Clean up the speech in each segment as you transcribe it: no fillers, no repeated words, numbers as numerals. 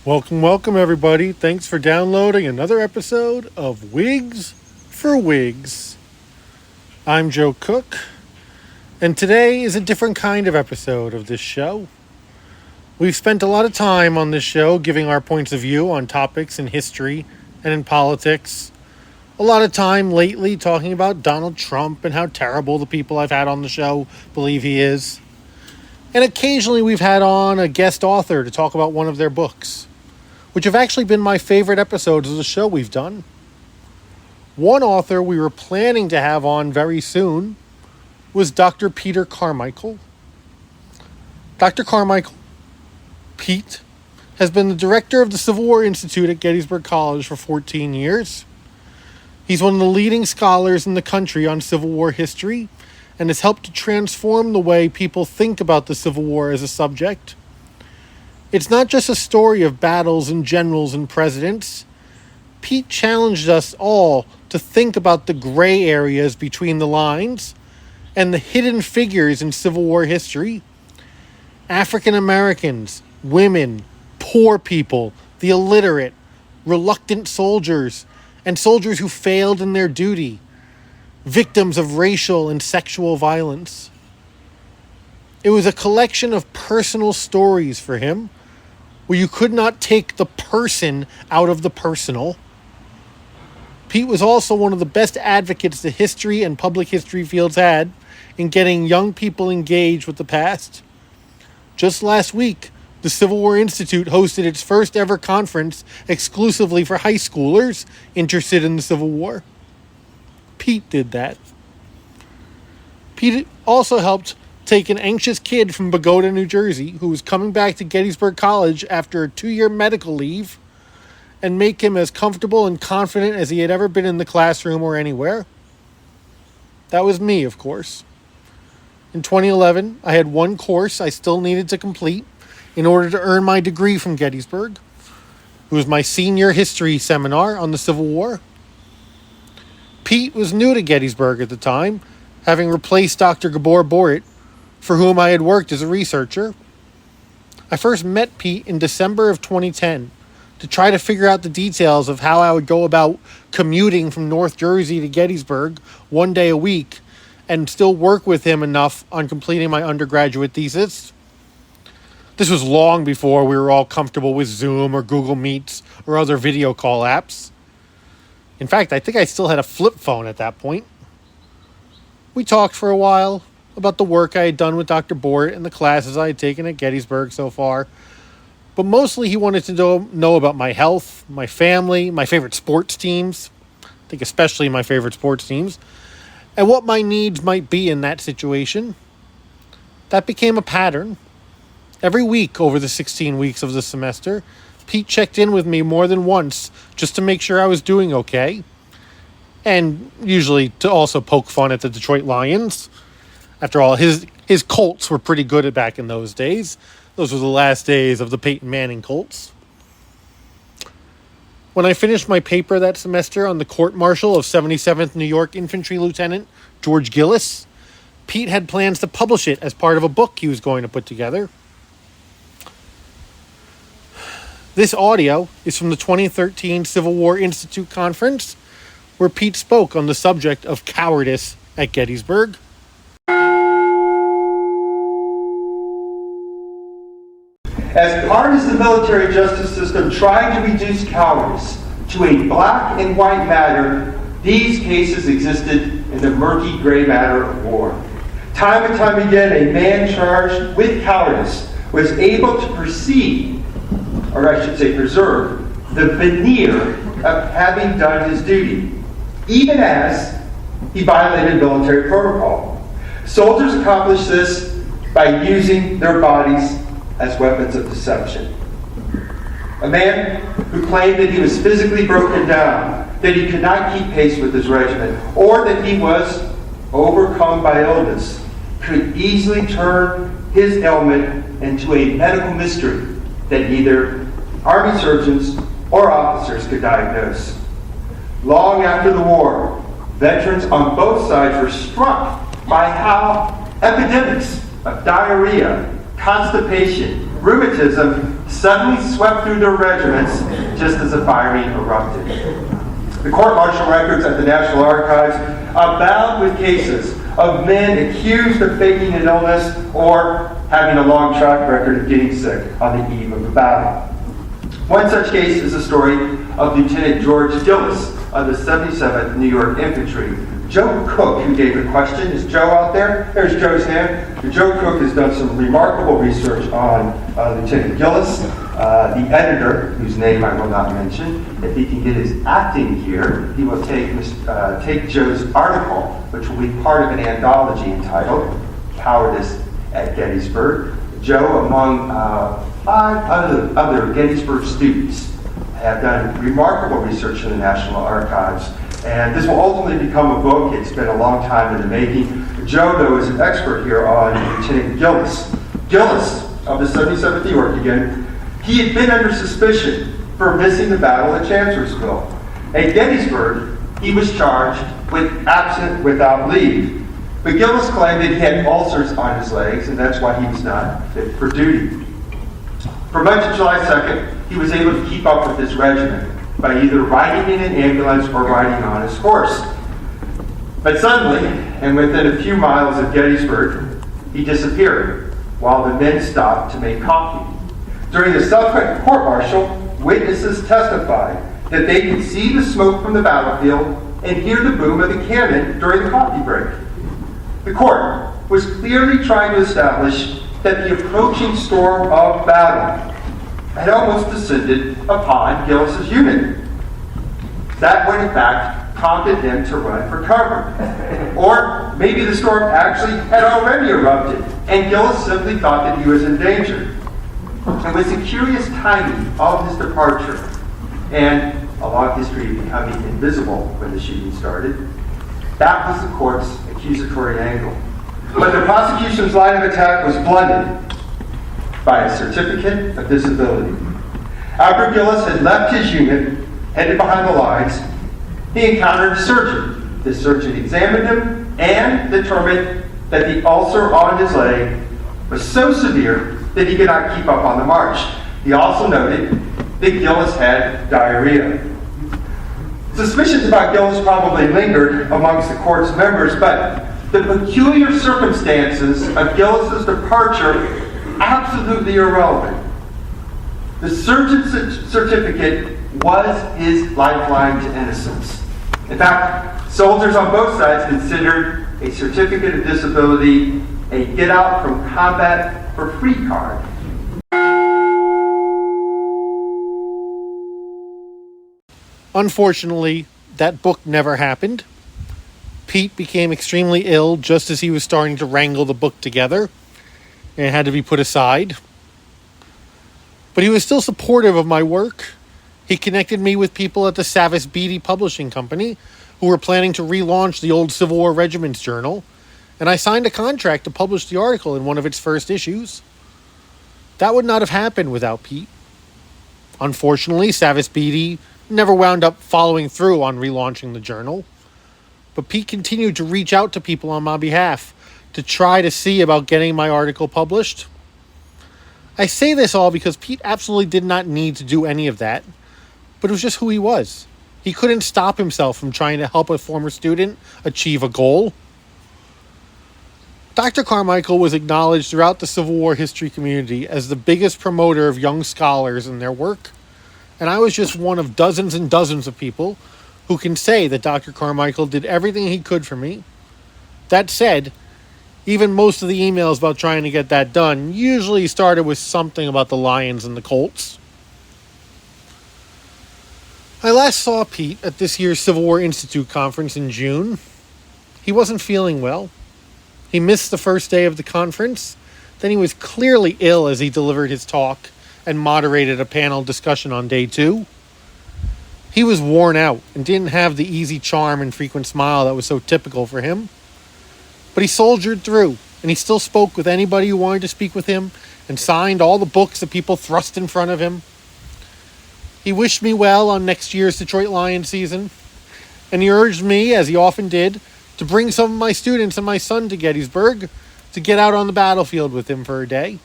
Welcome, everybody. Thanks for downloading another episode of Wigs for Wigs. I'm Joe Cook, and today is a different kind of episode of this show. We've spent a lot of time on this show giving our points of view on topics in history and in politics. A lot of time lately talking about Donald Trump and how terrible the people I've had on the show believe he is. And occasionally we've had on a guest author to talk about one of their books, which have actually been my favorite episodes of the show we've done. One author we were planning to have on very soon was Dr. Peter Carmichael. Dr. Carmichael, Pete, has been the director of the Civil War Institute at Gettysburg College for 14 years. He's one of the leading scholars in the country on Civil War history and has helped to transform the way people think about the Civil War as a subject. It's not just a story of battles and generals and presidents. Pete challenged us all to think about the gray areas between the lines and the hidden figures in Civil War history. African Americans, women, poor people, the illiterate, reluctant soldiers, and soldiers who failed in their duty, victims of racial and sexual violence. It was a collection of personal stories for him, where you could not take the person out of the personal. Pete was also one of the best advocates the history and public history fields had in getting young people engaged with the past. Just last week, the Civil War Institute hosted its first ever conference exclusively for high schoolers interested in the Civil War. Pete did that. Pete also helped take an anxious kid from Bogota, New Jersey, who was coming back to Gettysburg College after a 2-year medical leave, and make him as comfortable and confident as he had ever been in the classroom or anywhere. That was me, of course. In 2011, I had one course I still needed to complete in order to earn my degree from Gettysburg. It was my senior history seminar on the Civil War. Pete was new to Gettysburg at the time, having replaced Dr. Gabor Borit, for whom I had worked as a researcher. I first met Pete in December of 2010 to try to figure out the details of how I would go about commuting from North Jersey to Gettysburg one day a week and still work with him enough on completing my undergraduate thesis. This was long before we were all comfortable with Zoom or Google Meets or other video call apps. In fact, I think I still had a flip phone at that point. We talked for a while about the work I had done with Dr. Borit and the classes I had taken at Gettysburg so far. But mostly he wanted to know about my health, my family, my favorite sports teams, I think especially my favorite sports teams, and what my needs might be in that situation. That became a pattern. Every week over the 16 weeks of the semester, Pete checked in with me more than once just to make sure I was doing okay, and usually to also poke fun at the Detroit Lions. After all, his Colts were pretty good back in those days. Those were the last days of the Peyton Manning Colts. When I finished my paper that semester on the court-martial of 77th New York Infantry Lieutenant George Gillis, Pete had plans to publish it as part of a book he was going to put together. This audio is from the 2013 Civil War Institute Conference, where Pete spoke on the subject of cowardice at Gettysburg. As hard as the military justice system tried to reduce cowardice to a black and white matter, these cases existed in the murky gray matter of war. Time and time again, a man charged with cowardice was able to perceive, or I should say preserve, the veneer of having done his duty, even as he violated military protocol. Soldiers accomplished this by using their bodies as weapons of deception. A man who claimed that he was physically broken down, that he could not keep pace with his regiment, or that he was overcome by illness, could easily turn his ailment into a medical mystery that neither Army surgeons or officers could diagnose. Long after the war, veterans on both sides were struck by how epidemics of diarrhea, constipation, rheumatism suddenly swept through their regiments just as the firing erupted. The court-martial records at the National Archives abound with cases of men accused of faking an illness or having a long track record of getting sick on the eve of a battle. One such case is the story of Lieutenant George Gillis of the 77th New York Infantry. Joe Cook, who gave the question, is Joe out there? There's Joe's hand. Joe Cook has done some remarkable research on Lieutenant Gillis. The editor, whose name I will not mention, if he can get his acting here, he will take Joe's article, which will be part of an anthology entitled Cowardice at Gettysburg. Joe, among 5 other Gettysburg students, have done remarkable research in the National Archives. And this will ultimately become a book. It's been a long time in the making. Joe, though, is an expert here on Lieutenant Gillis. Gillis, of the 77th New York again, he had been under suspicion for missing the battle at Chancellorsville. At Gettysburg, he was charged with absent without leave. But Gillis claimed that he had ulcers on his legs, and that's why he was not fit for duty. For much of July 2nd, he was able to keep up with his regiment by either riding in an ambulance or riding on his horse. But suddenly, and within a few miles of Gettysburg, he disappeared while the men stopped to make coffee. During the subsequent court-martial, witnesses testified that they could see the smoke from the battlefield and hear the boom of the cannon during the coffee break. The court was clearly trying to establish that the approaching storm of battle had almost descended upon Gillis's unit. That would, in fact, prompted him to run for cover. Or maybe the storm actually had already erupted, and Gillis simply thought that he was in danger. It was the curious timing of his departure, and a long history of becoming invisible when the shooting started. That was the court's accusatory angle. But the prosecution's line of attack was blunted by a certificate of disability. After Gillis had left his unit, headed behind the lines, he encountered a surgeon. The surgeon examined him and determined that the ulcer on his leg was so severe that he could not keep up on the march. He also noted that Gillis had diarrhea. Suspicions about Gillis probably lingered amongst the court's members, but the peculiar circumstances of Gillis's departure absolutely irrelevant. The surgeon's certificate was his lifeline to innocence. In fact, soldiers on both sides considered a certificate of disability a get out from combat for free card. Unfortunately, that book never happened. Pete became extremely ill just as he was starting to wrangle the book together, and it had to be put aside. But he was still supportive of my work. He connected me with people at the Savis Beatty Publishing Company who were planning to relaunch the old Civil War Regiment's Journal, and I signed a contract to publish the article in one of its first issues. That would not have happened without Pete. Unfortunately, Savis Beatty never wound up following through on relaunching the journal, but Pete continued to reach out to people on my behalf to try to see about getting my article published. I say this all because Pete absolutely did not need to do any of that, but it was just who he was. He couldn't stop himself from trying to help a former student achieve a goal. Dr. Carmichael was acknowledged throughout the Civil War history community as the biggest promoter of young scholars and their work, and I was just one of dozens and dozens of people who can say that Dr. Carmichael did everything he could for me. That said, even most of the emails about trying to get that done usually started with something about the Lions and the Colts. I last saw Pete at this year's Civil War Institute conference in June. He wasn't feeling well. He missed the first day of the conference. Then he was clearly ill as he delivered his talk and moderated a panel discussion on day 2. He was worn out and didn't have the easy charm and frequent smile that was so typical for him. But he soldiered through, and he still spoke with anybody who wanted to speak with him and signed all the books that people thrust in front of him. He wished me well on next year's Detroit Lions season, and he urged me, as he often did, to bring some of my students and my son to Gettysburg to get out on the battlefield with him for a day.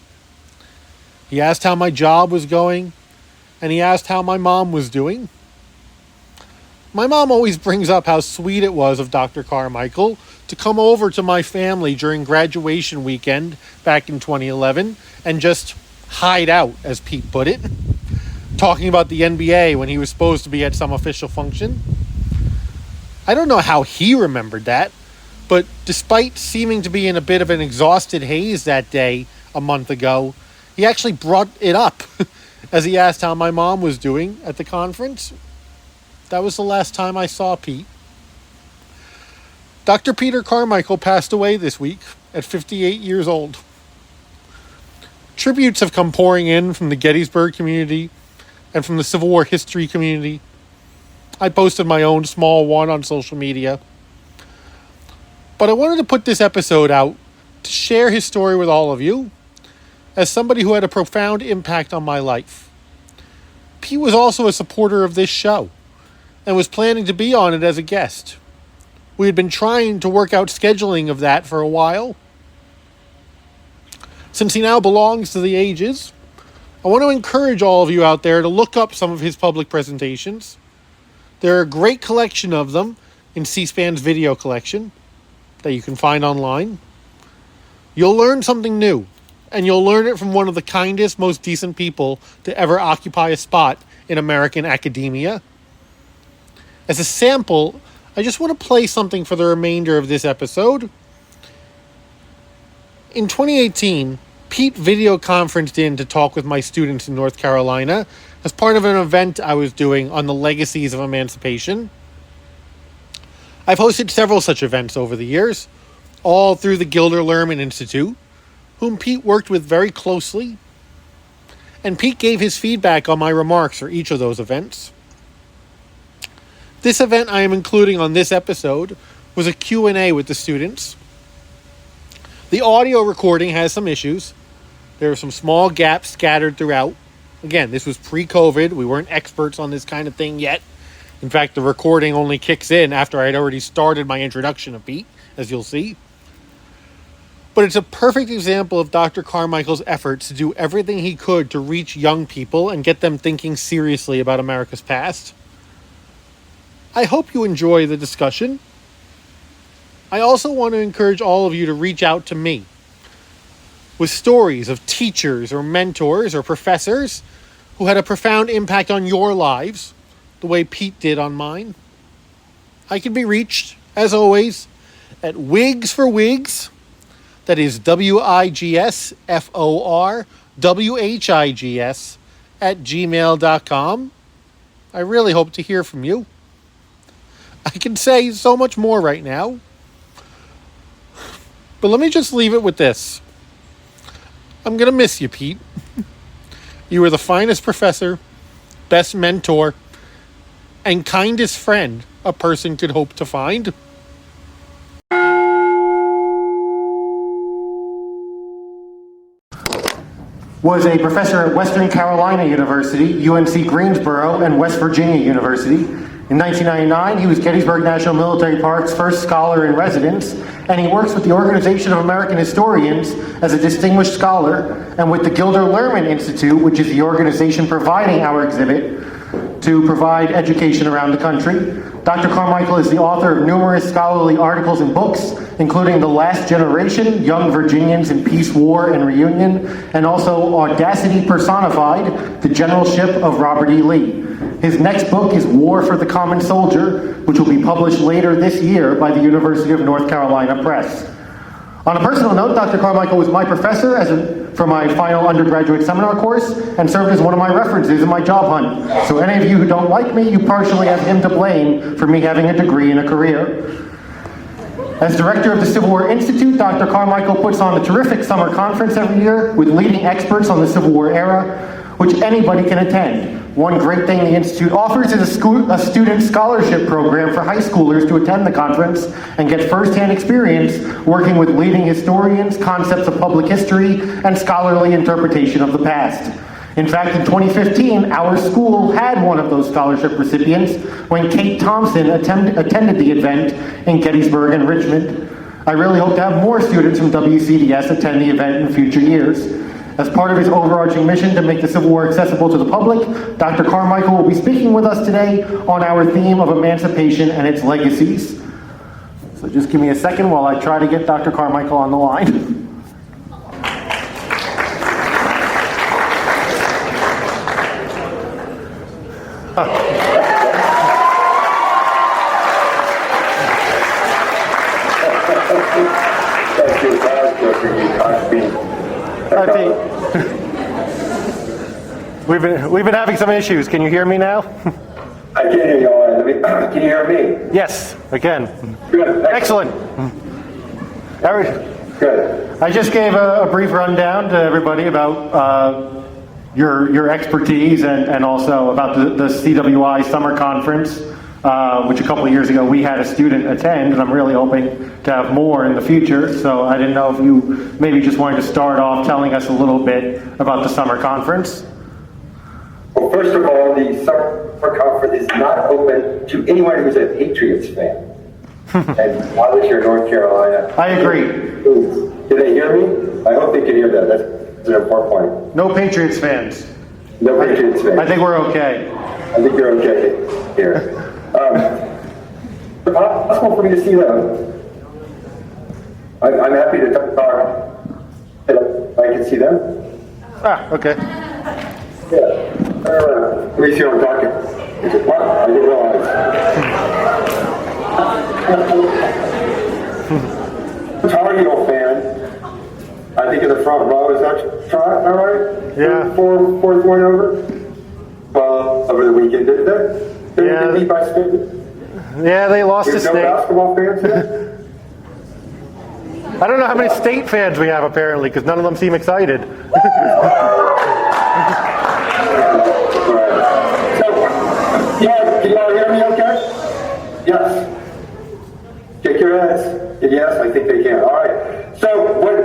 He asked how my job was going, and he asked how my mom was doing. My mom always brings up how sweet it was of Dr. Carmichael to come over to my family during graduation weekend back in 2011 and just hide out, as Pete put it, talking about the NBA when he was supposed to be at some official function. I don't know how he remembered that, but despite seeming to be in a bit of an exhausted haze that day a month ago, he actually brought it up as he asked how my mom was doing at the conference. That was the last time I saw Pete. Dr. Peter Carmichael passed away this week at 58 years old. Tributes have come pouring in from the Gettysburg community and from the Civil War history community. I posted my own small one on social media. But I wanted to put this episode out to share his story with all of you as somebody who had a profound impact on my life. Pete was also a supporter of this show and was planning to be on it as a guest. We had been trying to work out scheduling of that for a while. Since he now belongs to the ages, I want to encourage all of you out there to look up some of his public presentations. There are a great collection of them in C-SPAN's video collection that you can find online. You'll learn something new, and you'll learn it from one of the kindest, most decent people to ever occupy a spot in American academia. As a sample, I just want to play something for the remainder of this episode. In 2018, Pete video conferenced in to talk with my students in North Carolina as part of an event I was doing on the legacies of emancipation. I've hosted several such events over the years, all through the Gilder Lehrman Institute, whom Pete worked with very closely. And Pete gave his feedback on my remarks for each of those events. This event I am including on this episode was a Q&A with the students. The audio recording has some issues. There are some small gaps scattered throughout. Again, this was pre-COVID. We weren't experts on this kind of thing yet. In fact, the recording only kicks in after I had already started my introduction of Pete, as you'll see. But it's a perfect example of Dr. Carmichael's efforts to do everything he could to reach young people and get them thinking seriously about America's past. I hope you enjoy the discussion. I also want to encourage all of you to reach out to me with stories of teachers or mentors or professors who had a profound impact on your lives, the way Pete did on mine. I can be reached, as always, at wigsforwhigs, that is wigsforwhigs, @gmail.com. I really hope to hear from you. I can say so much more right now, but let me just leave it with this. I'm going to miss you, Pete. You were the finest professor, best mentor, and kindest friend a person could hope to find. Was a professor at Western Carolina University, UNC Greensboro, and West Virginia University. In 1999, he was Gettysburg National Military Park's first scholar in residence, and he works with the Organization of American Historians as a distinguished scholar, and with the Gilder Lehrman Institute, which is the organization providing our exhibit, to provide education around the country. Dr. Carmichael is the author of numerous scholarly articles and books, including The Last Generation, Young Virginians in Peace, War, and Reunion, and also Audacity Personified, The Generalship of Robert E. Lee. His next book is War for the Common Soldier, which will be published later this year by the University of North Carolina Press. On a personal note, Dr. Carmichael was my professor for my final undergraduate seminar course and served as one of my references in my job hunt. So any of you who don't like me, you partially have him to blame for me having a degree and a career. As director of the Civil War Institute, Dr. Carmichael puts on a terrific summer conference every year with leading experts on the Civil War era, which anybody can attend. One great thing the Institute offers is a student scholarship program for high schoolers to attend the conference and get firsthand experience working with leading historians, concepts of public history, and scholarly interpretation of the past. In fact, in 2015, our school had one of those scholarship recipients when Kate Thompson attended the event in Gettysburg and Richmond. I really hope to have more students from WCDS attend the event in future years. As part of his overarching mission to make the Civil War accessible to the public, Dr. Carmichael will be speaking with us today on our theme of emancipation and its legacies. So just give me a second while I try to get Dr. Carmichael on the line. We've been having some issues. Can you hear me now? I can hear you all right. Can you hear me? Yes, I can. Good. Excellent. Good. I just gave a brief rundown to everybody about your expertise and also about the CWI summer conference, which a couple of years ago we had a student attend, and I'm really hoping to have more in the future. So I didn't know if you maybe just wanted to start off telling us a little bit about the summer conference. Well, first of all, the summer conference is not open to anyone who's a Patriots fan. And I live here in North Carolina. I agree. Do they hear me? I hope they can hear that. That's an important point. No Patriots fans. No Patriots fans. I think we're okay. I think you're okay here. It's possible for me to see them. I'm happy to talk. I can see them. Ah, okay. Yeah. Let me see what I'm talking. What? I didn't realize. Tar Heel fan. I think in the front row, is that right? Yeah. Fourth one over? Well, over the weekend, did they? Yeah. They beat by state? Yeah, they lost to There's no State. basketball fans today? I don't know how many State fans we have, apparently, because none of them seem excited. Yeah, can you all hear me okay? Yes. Shake your heads. Yes, I think they can. All right. So what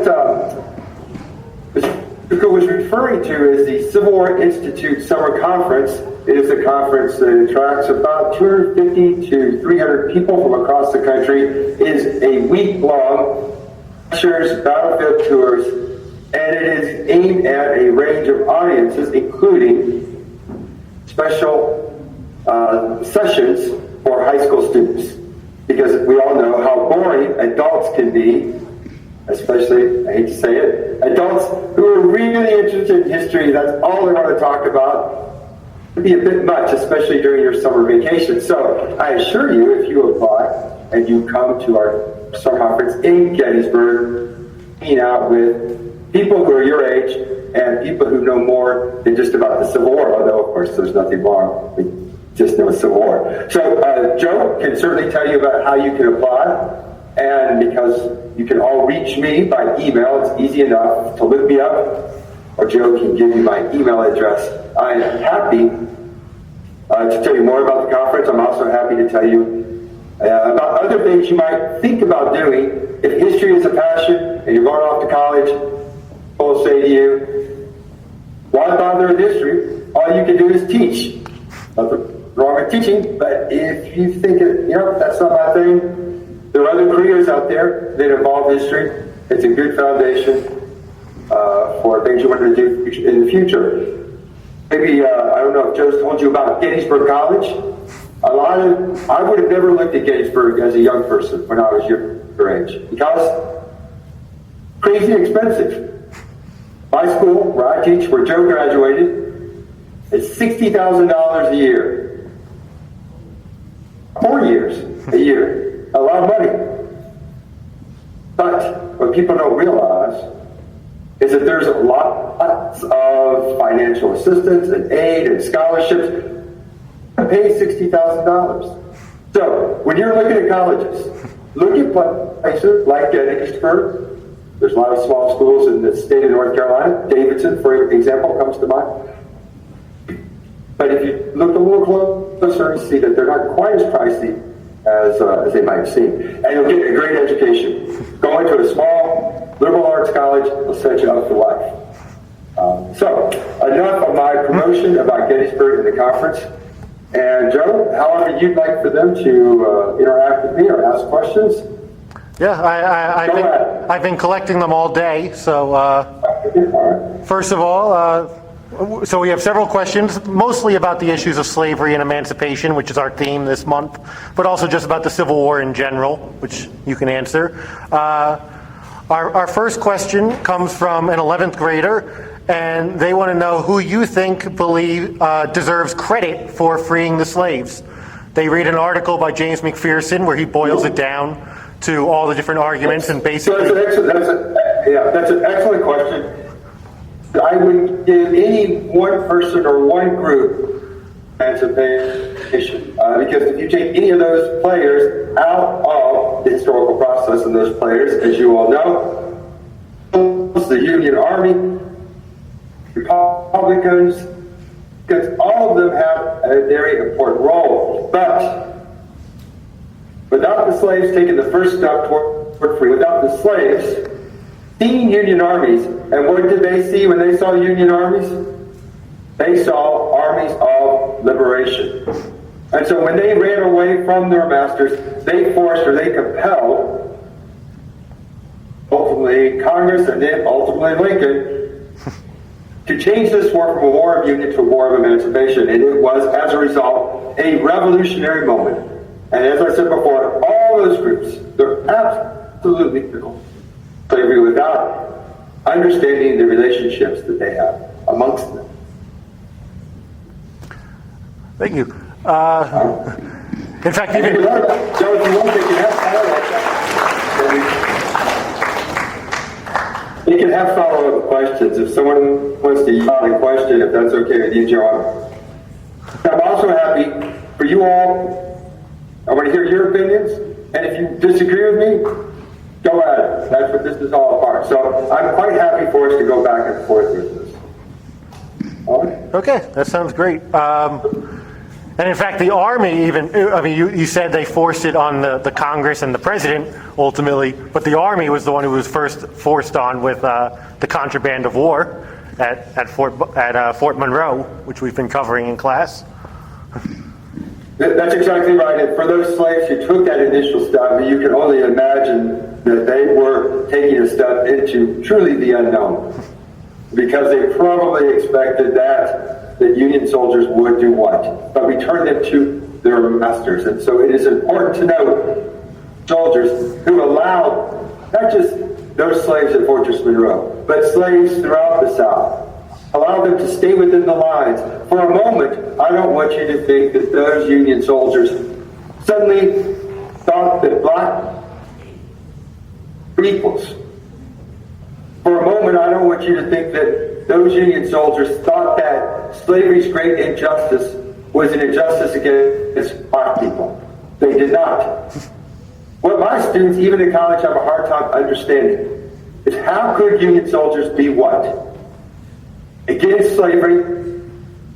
Mr. was referring to is the Civil War Institute Summer Conference. It is a conference that attracts about 250 to 300 people from across the country. It is a week-long lectures, battlefield tours, and it is aimed at a range of audiences, including special sessions for high school students, because we all know how boring adults can be, especially, I hate to say it, adults who are really interested in history. That's all they want to talk about. It can be a bit much, especially during your summer vacation. So I assure you, if you apply and you come to our summer conference in Gettysburg, hanging out with people who are your age and people who know more than just about the Civil War, although of course there's nothing wrong with just know Civil War. So Joe can certainly tell you about how you can apply, and because you can all reach me by email, it's easy enough to look me up, or Joe can give you my email address. I'm happy to tell you more about the conference. I'm also happy to tell you about other things you might think about doing. If history is a passion and you're going off to college, people will say to you, why bother with history? All you can do is teach. Nothing wrong with teaching, but if you think, that's not my thing, there are other careers out there that involve history. It's a good foundation for things you want to do in the future. Maybe, I don't know if Joe's told you about Gettysburg College. I would have never looked at Gettysburg as a young person when I was your age, because crazy expensive. My school, where I teach, where Joe graduated, is $60,000 a year. 4 years a year. A lot of money. But what people don't realize is that there's lots of financial assistance and aid and scholarships to pay $60,000. So when you're looking at colleges, look at places like Gettysburg. There's a lot of small schools in the state of North Carolina. Davidson, for example, comes to mind. But if you look a little closer, you see that they're not quite as pricey as they might seem. And you'll get a great education. Going to a small liberal arts college will set you up for life. So, enough of my promotion about Gettysburg and the conference. And Joe, however you'd like for them to interact with me or ask questions. Yeah, I've been collecting them all day, so First of all, so we have several questions, mostly about the issues of slavery and emancipation, which is our theme this month, but also just about the Civil War in general, which you can answer. Our first question comes from an 11th grader, and they want to know who you think deserves credit for freeing the slaves. They read an article by James McPherson where he boils it down to all the different arguments and basically... That's an excellent question. I wouldn't give any one person or one group emancipation because if you take any of those players out of the historical process and those players, as you all know, the Union Army, Republicans, because all of them have a very important role. But without the slaves taking the first step toward freedom, without the slaves seeing Union armies, and what did they see when they saw Union armies? They saw armies of liberation. And so when they ran away from their masters, they forced or they compelled, ultimately Congress and then ultimately Lincoln, to change this war from a war of union to a war of emancipation. And it was, as a result, a revolutionary moment. And as I said before, all those groups, they're absolutely critical. Slavery without understanding the relationships that they have amongst them. Thank you. In fact, even... You can have follow-up questions. If someone wants to yell a question, if that's okay with you, John. I'm also happy for you all. I want to hear your opinions. And if you disagree with me, go at it. That's what this is all about. So I'm quite happy for us to go back and forth with this. All right? Okay, that sounds great. And in fact, the Army you said they forced it on the Congress and the President, ultimately, but the Army was the one who was first forced on with the contraband of war at Fort Monroe, which we've been covering in class. That's exactly right. And for those slaves who took that initial step, you can only imagine that they were taking a step into truly the unknown, because they probably expected that Union soldiers would do what? But return them to their masters. And so it is important to note soldiers who allowed not just those slaves at Fortress Monroe, but slaves throughout the South, allow them to stay within the lines. For a moment, I don't want you to think that those Union soldiers suddenly thought that black were equals. For a moment, I don't want you to think that those Union soldiers thought that slavery's great injustice was an injustice against black people. They did not. What my students, even in college, have a hard time understanding is how could Union soldiers be what? Against slavery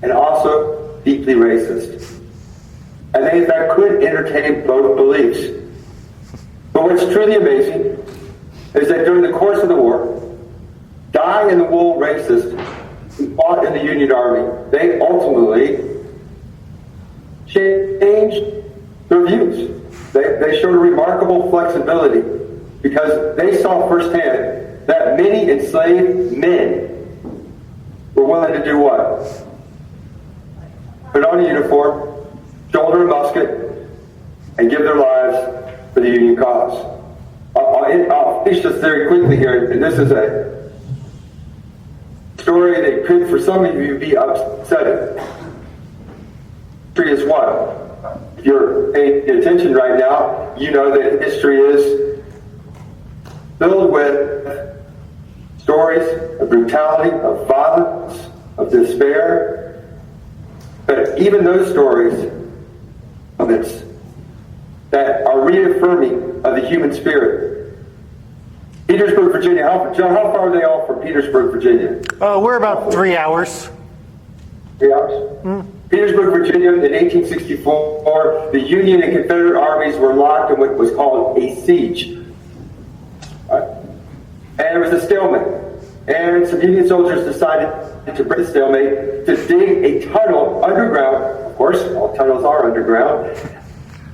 and also deeply racist. And they, in fact, could entertain both beliefs. But what's truly amazing is that during the course of the war, dyed-in-the-wool racists who fought in the Union Army, they ultimately changed their views. They showed a remarkable flexibility because they saw firsthand that many enslaved men were willing to do what? Put on a uniform, shoulder a musket, and give their lives for the Union cause. I'll finish this very quickly here, and this is a story that could, for some of you, be upsetting. History is what? If you're paying attention right now, you know that history is filled with stories of brutality, of violence, of despair. But even those stories that are reaffirming of the human spirit. Petersburg, Virginia. John, how far are they all from Petersburg, Virginia? We're about 3 hours. 3 hours? Petersburg, Virginia, in 1864, the Union and Confederate armies were locked in what was called a siege. And it was a stalemate. And some Union soldiers decided to break the stalemate, to dig a tunnel underground. Of course, all tunnels are underground.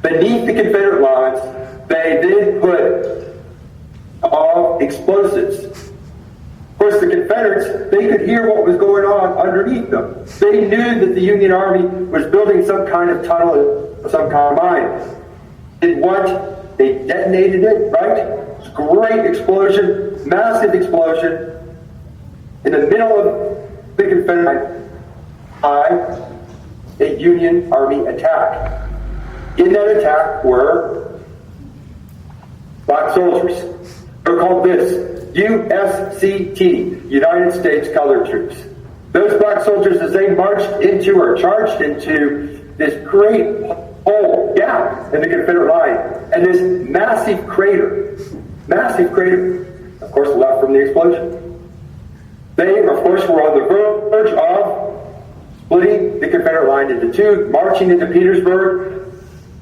Beneath the Confederate lines, they then put explosives. Of course, the Confederates, they could hear what was going on underneath them. They knew that the Union Army was building some kind of tunnel, some kind of mine. Did what? They detonated it, right? It was a great explosion, massive explosion. In the middle of the Confederate by a Union Army attack. In that attack were black soldiers. They're called this USCT, United States Colored Troops. Those black soldiers, as they marched into or charged into this great hole, gap in the Confederate line, and this massive crater, of course, left from the explosion. They, of course, were on the verge of splitting the Confederate line into two, marching into Petersburg.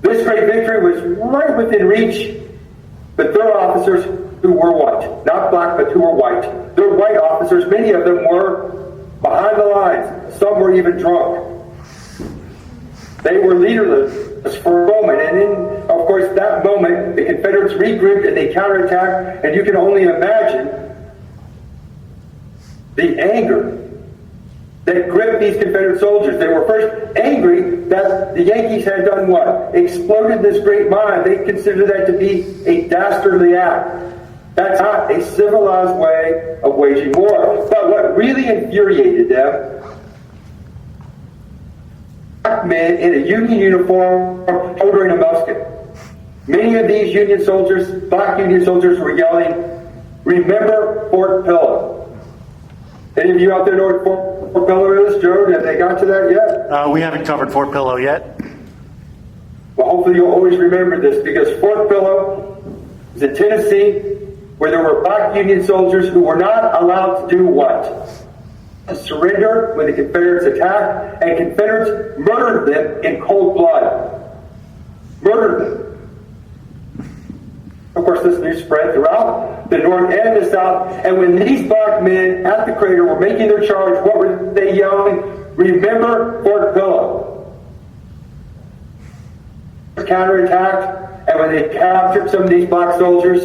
This great victory was right within reach, but their officers, who were white, not black, but who were white, their white officers, many of them were behind the lines. Some were even drunk. They were leaderless for a moment, and in, of course, that moment, the Confederates regrouped and they counterattacked, and you can only imagine the anger that gripped these Confederate soldiers. They were first angry that the Yankees had done what? Exploded this great mine. They considered that to be a dastardly act. That's not a civilized way of waging war. But what really infuriated them, black men in a Union uniform holding a musket. Many of these Union soldiers, black Union soldiers, were yelling, "Remember Fort Pillow." Any of you out there know what Fort Pillow is, Joe? Have they got to that yet? We haven't covered Fort Pillow yet. Well, hopefully you'll always remember this, because Fort Pillow is in Tennessee, where there were black Union soldiers who were not allowed to do what? To surrender when the Confederates attacked, and Confederates murdered them in cold blood. Murdered them. Of course, this news spread throughout the North and the South, and when these black men at the crater were making their charge, what were they yelling? "Remember Fort Pillow." Counterattacked, and when they captured some of these black soldiers,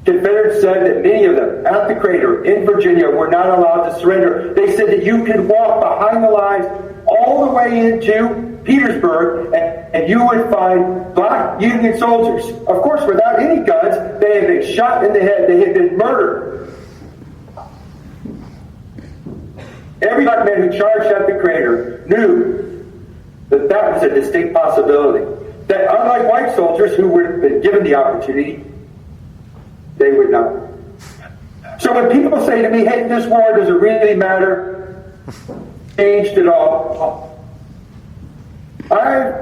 Confederates said that many of them at the crater in Virginia were not allowed to surrender. They said that you could walk behind the lines all the way into Petersburg, and you would find black Union soldiers, of course, without any guns. They had been shot in the head. They had been murdered. Every black man who charged at the crater knew that that was a distinct possibility. That unlike white soldiers who were been given the opportunity, they would not. So when people say to me, "Hey, this war, does it really matter?" Changed it all. I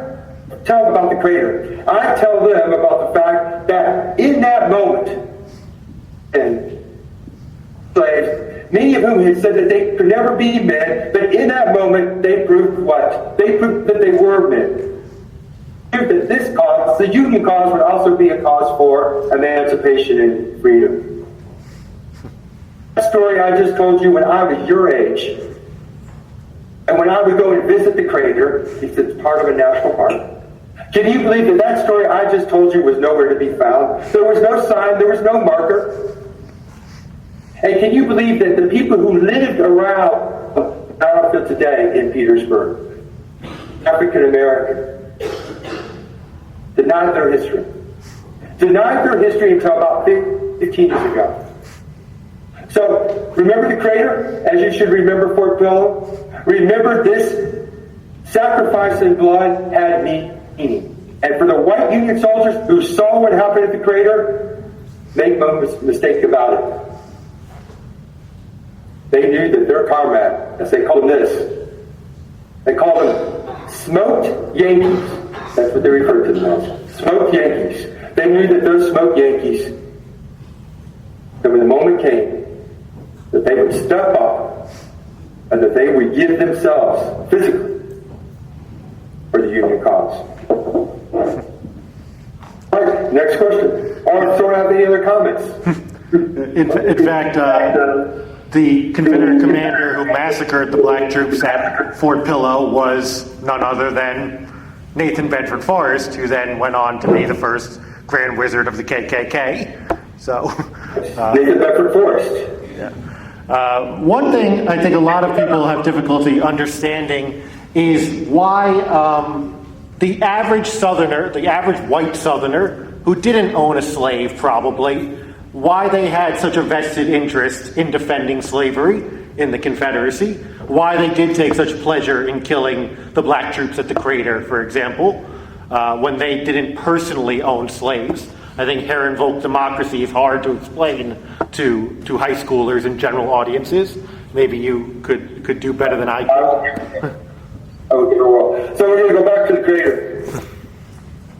tell them about the crater. I tell them about the fact that in that moment, and slaves, many of whom had said that they could never be men, but in that moment they proved what? They proved that they were men. That this cause, the Union cause, would also be a cause for emancipation and freedom. That story I just told you when I was your age, and when I would go and visit the crater, it's part of a national park. Can you believe that that story I just told you was nowhere to be found? There was no sign, there was no marker. And can you believe that the people who lived around the battlefield today in Petersburg, African American, denied their history. Denied their history until about 15 years ago. So, remember the crater, as you should remember Fort Pillow. Remember this sacrifice in blood had meaning. And for the white Union soldiers who saw what happened at the crater, make no mistake about it. They knew that their comrade, as they called them this, they called them smoked Yankees. That's what they referred to them as. Smoked Yankees. They knew that those smoked Yankees, that when the moment came, that they would step up and that they would give themselves physically for the Union cause. All right, next question. Or don't have any other comments? In fact, the Confederate commander who massacred the black troops at Fort Pillow was none other than Nathan Bedford Forrest, who then went on to be the first Grand Wizard of the KKK. So, Nathan Bedford Forrest. Yeah. One thing I think a lot of people have difficulty understanding is why the average Southerner, the average white Southerner, who didn't own a slave probably, why they had such a vested interest in defending slavery in the Confederacy, why they did take such pleasure in killing the black troops at the Crater, for example, when they didn't personally own slaves. I think Herrenvolk democracy is hard to explain to high schoolers and general audiences. Maybe you could do better than I could. Okay, well, so we're going to go back to the Crater.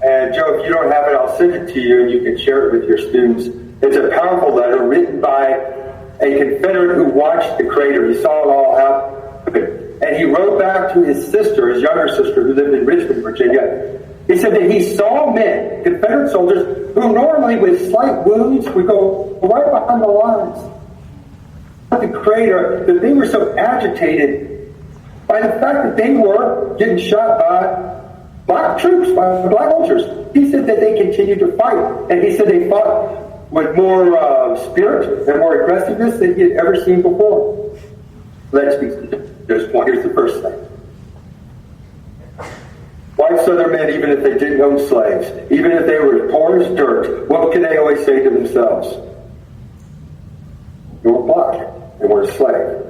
And Joe, if you don't have it, I'll send it to you and you can share it with your students. It's a powerful letter written by a Confederate who watched the Crater. He saw it all happen. And he wrote back to his sister, his younger sister, who lived in Richmond, Virginia. He said that he saw men, Confederate soldiers, who normally with slight wounds would go right behind the lines. At the Crater, that they were so agitated by the fact that they were getting shot by black troops, by black soldiers. He said that they continued to fight. And he said they fought with more spirit and more aggressiveness than he had ever seen before. Let's be to this point. Here's the first thing. White Southern men, even if they didn't own slaves, even if they were poor as dirt, what could they always say to themselves? You were black and were a slave.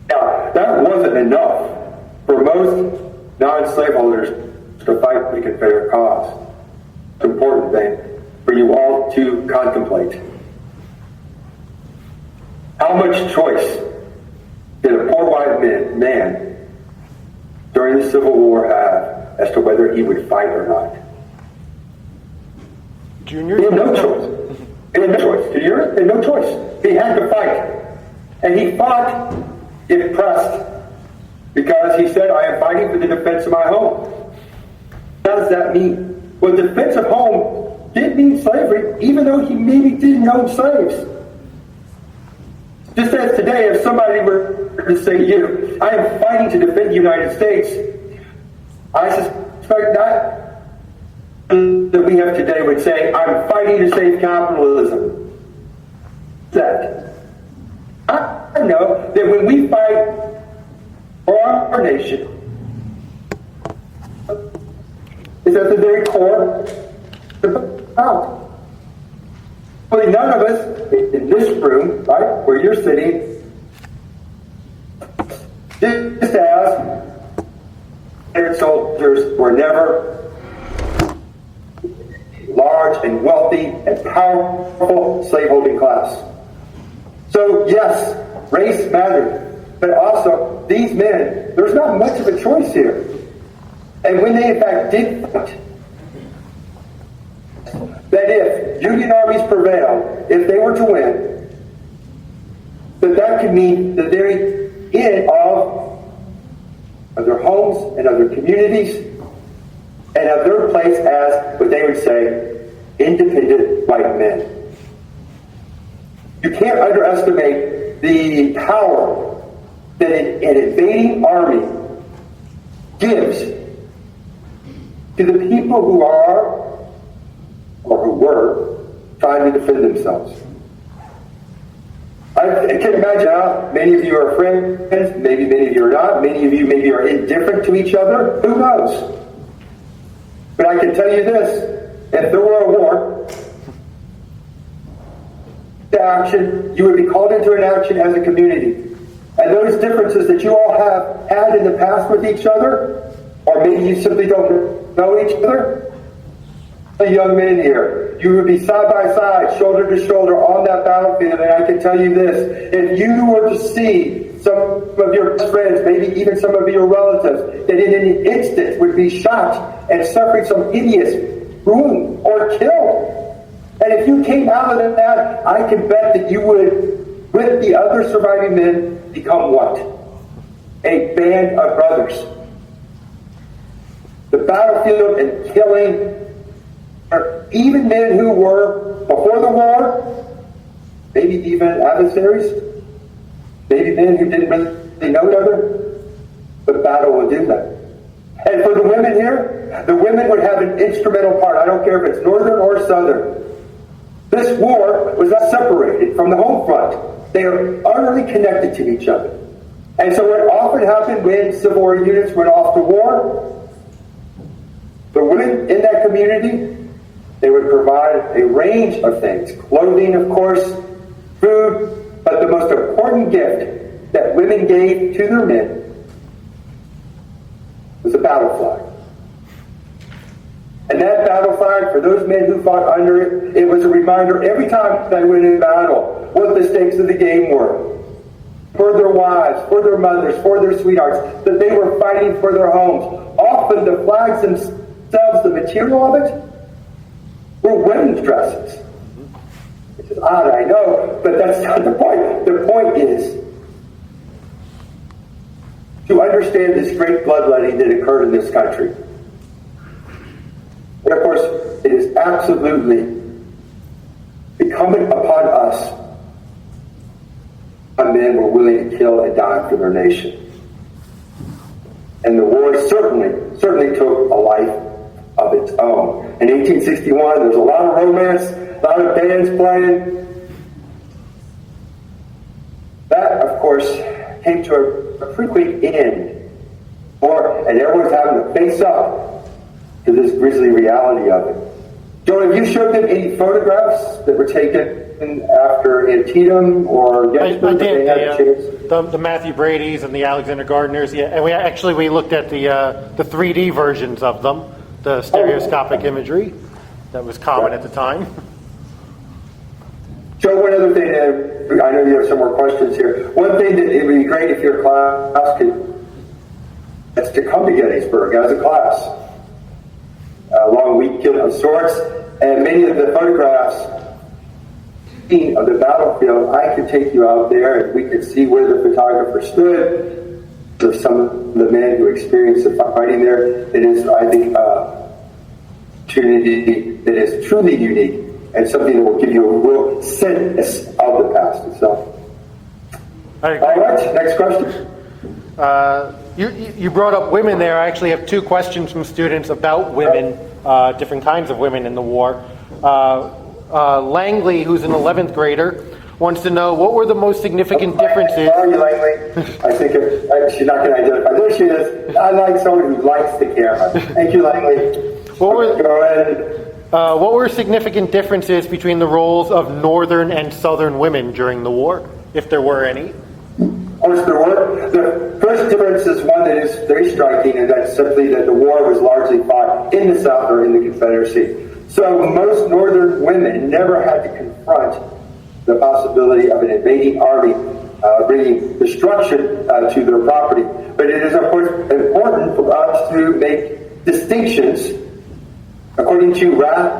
Now, that wasn't enough for most non-slaveholders to fight the Confederate cause. It's an important thing for you all to contemplate. How much choice did a poor white man during the Civil War have as to whether he would fight or not? Junior? He had no choice. He had no choice. Did you hear it? He had no choice. He had to fight. And he fought if pressed, because he said, I am fighting for the defense of my home. What does that mean? Well, defense of home did mean slavery, even though he maybe didn't own slaves. Just as today, if somebody were to say to you, I am fighting to defend the United States, I suspect not that we have today would say, I'm fighting to save capitalism. That I know that when we fight for our nation, is at the very core of power. Well, none of us in this room, right, where you're sitting, just as Confederate soldiers were never large and wealthy and powerful slaveholding class. So yes, race mattered, but also these men, there's not much of a choice here. And when they in fact did fight, that if Union armies prevailed, if they were to win, that could mean the very end of their homes and of their communities and of their place as what they would say independent white men. You can't underestimate the power that an invading army gives to the people who are or who were trying to defend themselves. I can imagine how many of you are friends, maybe many of you are not, many of you maybe are indifferent to each other, who knows? But I can tell you this, if there were a war, action, you would be called into an action as a community. And those differences that you all have had in the past with each other, or maybe you simply don't know each other, young men here, you would be side by side, shoulder to shoulder on that battlefield, and I can tell you this, if you were to see some of your friends, maybe even some of your relatives, that in an instant would be shot and suffering some hideous wound or killed, and if you came out of that, I can bet that you would, with the other surviving men, become what? A band of brothers. The battlefield and killing, even men who were, before the war, maybe even adversaries, maybe men who didn't really know each other, the battle would do that. And for the women here, the women would have an instrumental part. I don't care if it's northern or southern. This war was not separated from the home front. They are utterly connected to each other. And so what often happened when Civil War units went off to war, the women in that community, they would provide a range of things. Clothing, of course, food, but the most important gift that women gave to their men was a battle flag. And that battle flag, for those men who fought under it, it was a reminder every time they went in battle what the stakes of the game were. For their wives, for their mothers, for their sweethearts, that they were fighting for their homes. Often the flags themselves, the material of it, were women's dresses. Which is odd, I know, but that's not the point. The point is to understand this great bloodletting that occurred in this country. And of course, it is absolutely incumbent upon us, men were willing to kill and die for their nation. And the war certainly took a life of its own. In 1861, there was a lot of romance, a lot of bands playing. That, of course, came to a pretty quick end. And everyone's having to face up to this grisly reality of it. Joe, have you showed them any photographs that were taken after Antietam or Gettysburg? I did. The Matthew Brady's and the Alexander Gardners. Yeah, and we looked at the 3D versions of them, the stereoscopic imagery that was common at the time. Joe, one other thing, I know you have some more questions here. One thing that it would be great if your class is to come to Gettysburg as a class. A long weekend of sorts, and many of the photographs of the battlefield, I could take you out there and we could see where the photographer stood, of some of the men who experienced the fighting there. It is, I think, an opportunity that is truly unique and something that will give you a real sense of the past itself. I agree. All right, next question. You brought up women there. I actually have two questions from students about women, different kinds of women in the war. Langley, who's an 11th grader, wants to know what were the most significant differences. How are you, Langley? I think she's not going to identify. There she is. I like someone who likes the camera. Thank you, Langley. Go ahead. What were significant differences between the roles of northern and southern women during the war, if there were any? Of course, there were. The first difference is one that is very striking, and that's simply that the war was largely fought in the South or in the Confederacy. So most northern women never had to confront the possibility of an invading army bringing destruction to their property. But it is, of course, important for us to make distinctions according to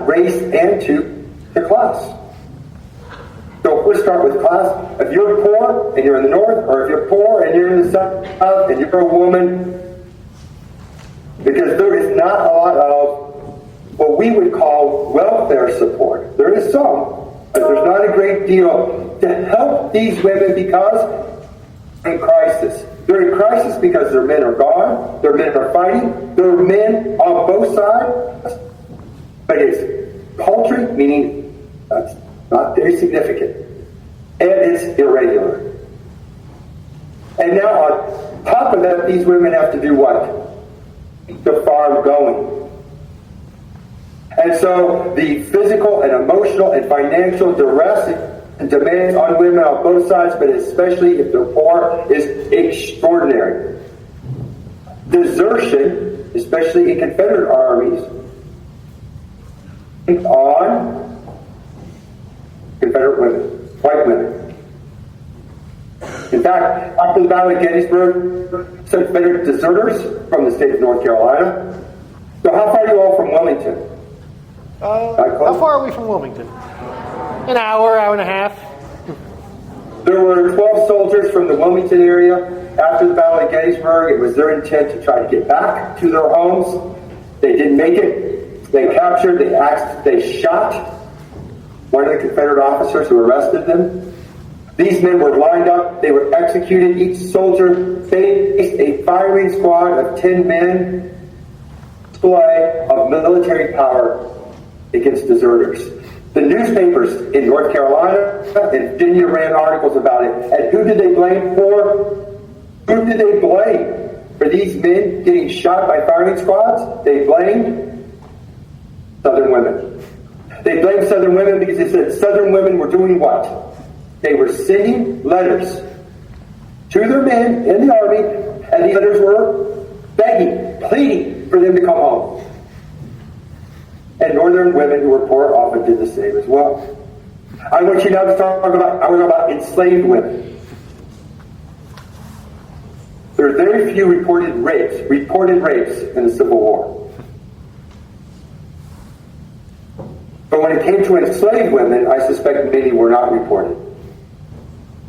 race and to class. So if we start with class, if you're poor and you're in the north, or if you're poor and you're in the south and you're a woman, because there is not a lot of what we would call welfare support. There is some, but there's not a great deal to help these women because they're in crisis. They're in crisis because their men are gone, their men are fighting, there are men on both sides, but it's paltry, meaning that's not very significant. And it's irregular. And now on top of that, these women have to do what? Keep the farm going. And so the physical and emotional and financial duress and demands on women on both sides, but especially if they're poor, is extraordinary. Desertion, especially in Confederate armies, on Confederate women, white women. In fact, after the Battle of Gettysburg, some Confederate deserters from the state of North Carolina. So how far are you all from Wilmington? How far are we from Wilmington? An hour and a half. There were 12 soldiers from the Wilmington area. After the Battle of Gettysburg, it was their intent to try to get back to their homes. They didn't make it. They captured, they shot one of the Confederate officers who arrested them. These men were lined up. They were executed. Each soldier faced a firing squad of 10 men. Display of military power against deserters. The newspapers in North Carolina and Virginia ran articles about it. And who did they blame for? Who did they blame for these men getting shot by firing squads? They blamed Southern women. They blamed Southern women because they said Southern women were doing what? They were sending letters to their men in the Army, and these letters were begging, pleading for them to come home. And Northern women who were poor often did the same as well. I want you now to talk about enslaved women. There are very few reported rapes in the Civil War. But when it came to enslaved women, I suspect many were not reported.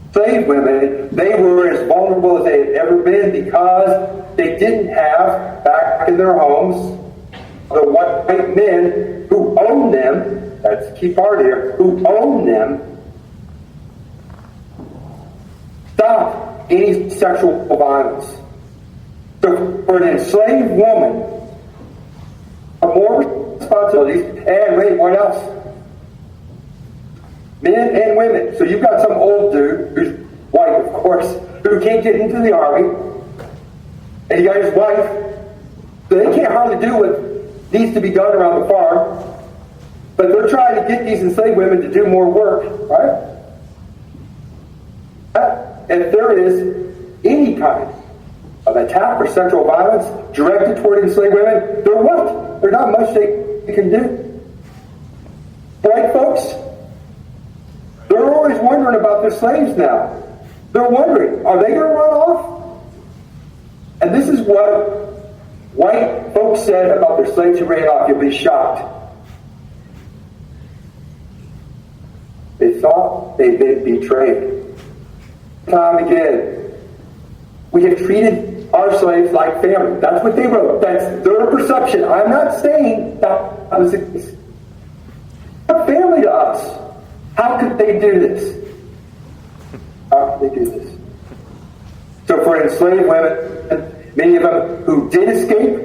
Enslaved women, they were as vulnerable as they had ever been because they didn't have, back in their homes, the white men who owned them, that's the key part here, who owned them, stop any sexual violence. So for an enslaved woman, more responsibilities, and wait, what else? Men and women. So you've got some old dude, who's white, of course, who can't get into the Army, and you got his wife, so they can't hardly do what needs to be done around the farm, but they're trying to get these enslaved women to do more work, right? And if there is any kind of attack or sexual violence directed toward enslaved women, they're what? There's not much they can do. White folks, they're always wondering about their slaves now. They're wondering, are they going to run off? And this is what white folks said about their slaves who ran off. You'll be shocked. They thought they'd been betrayed. Time again, we have treated our slaves like family. That's what they wrote. That's their perception. I'm not saying that was a family to us. How could they do this? How could they do this? So for enslaved women, many of them who did escape,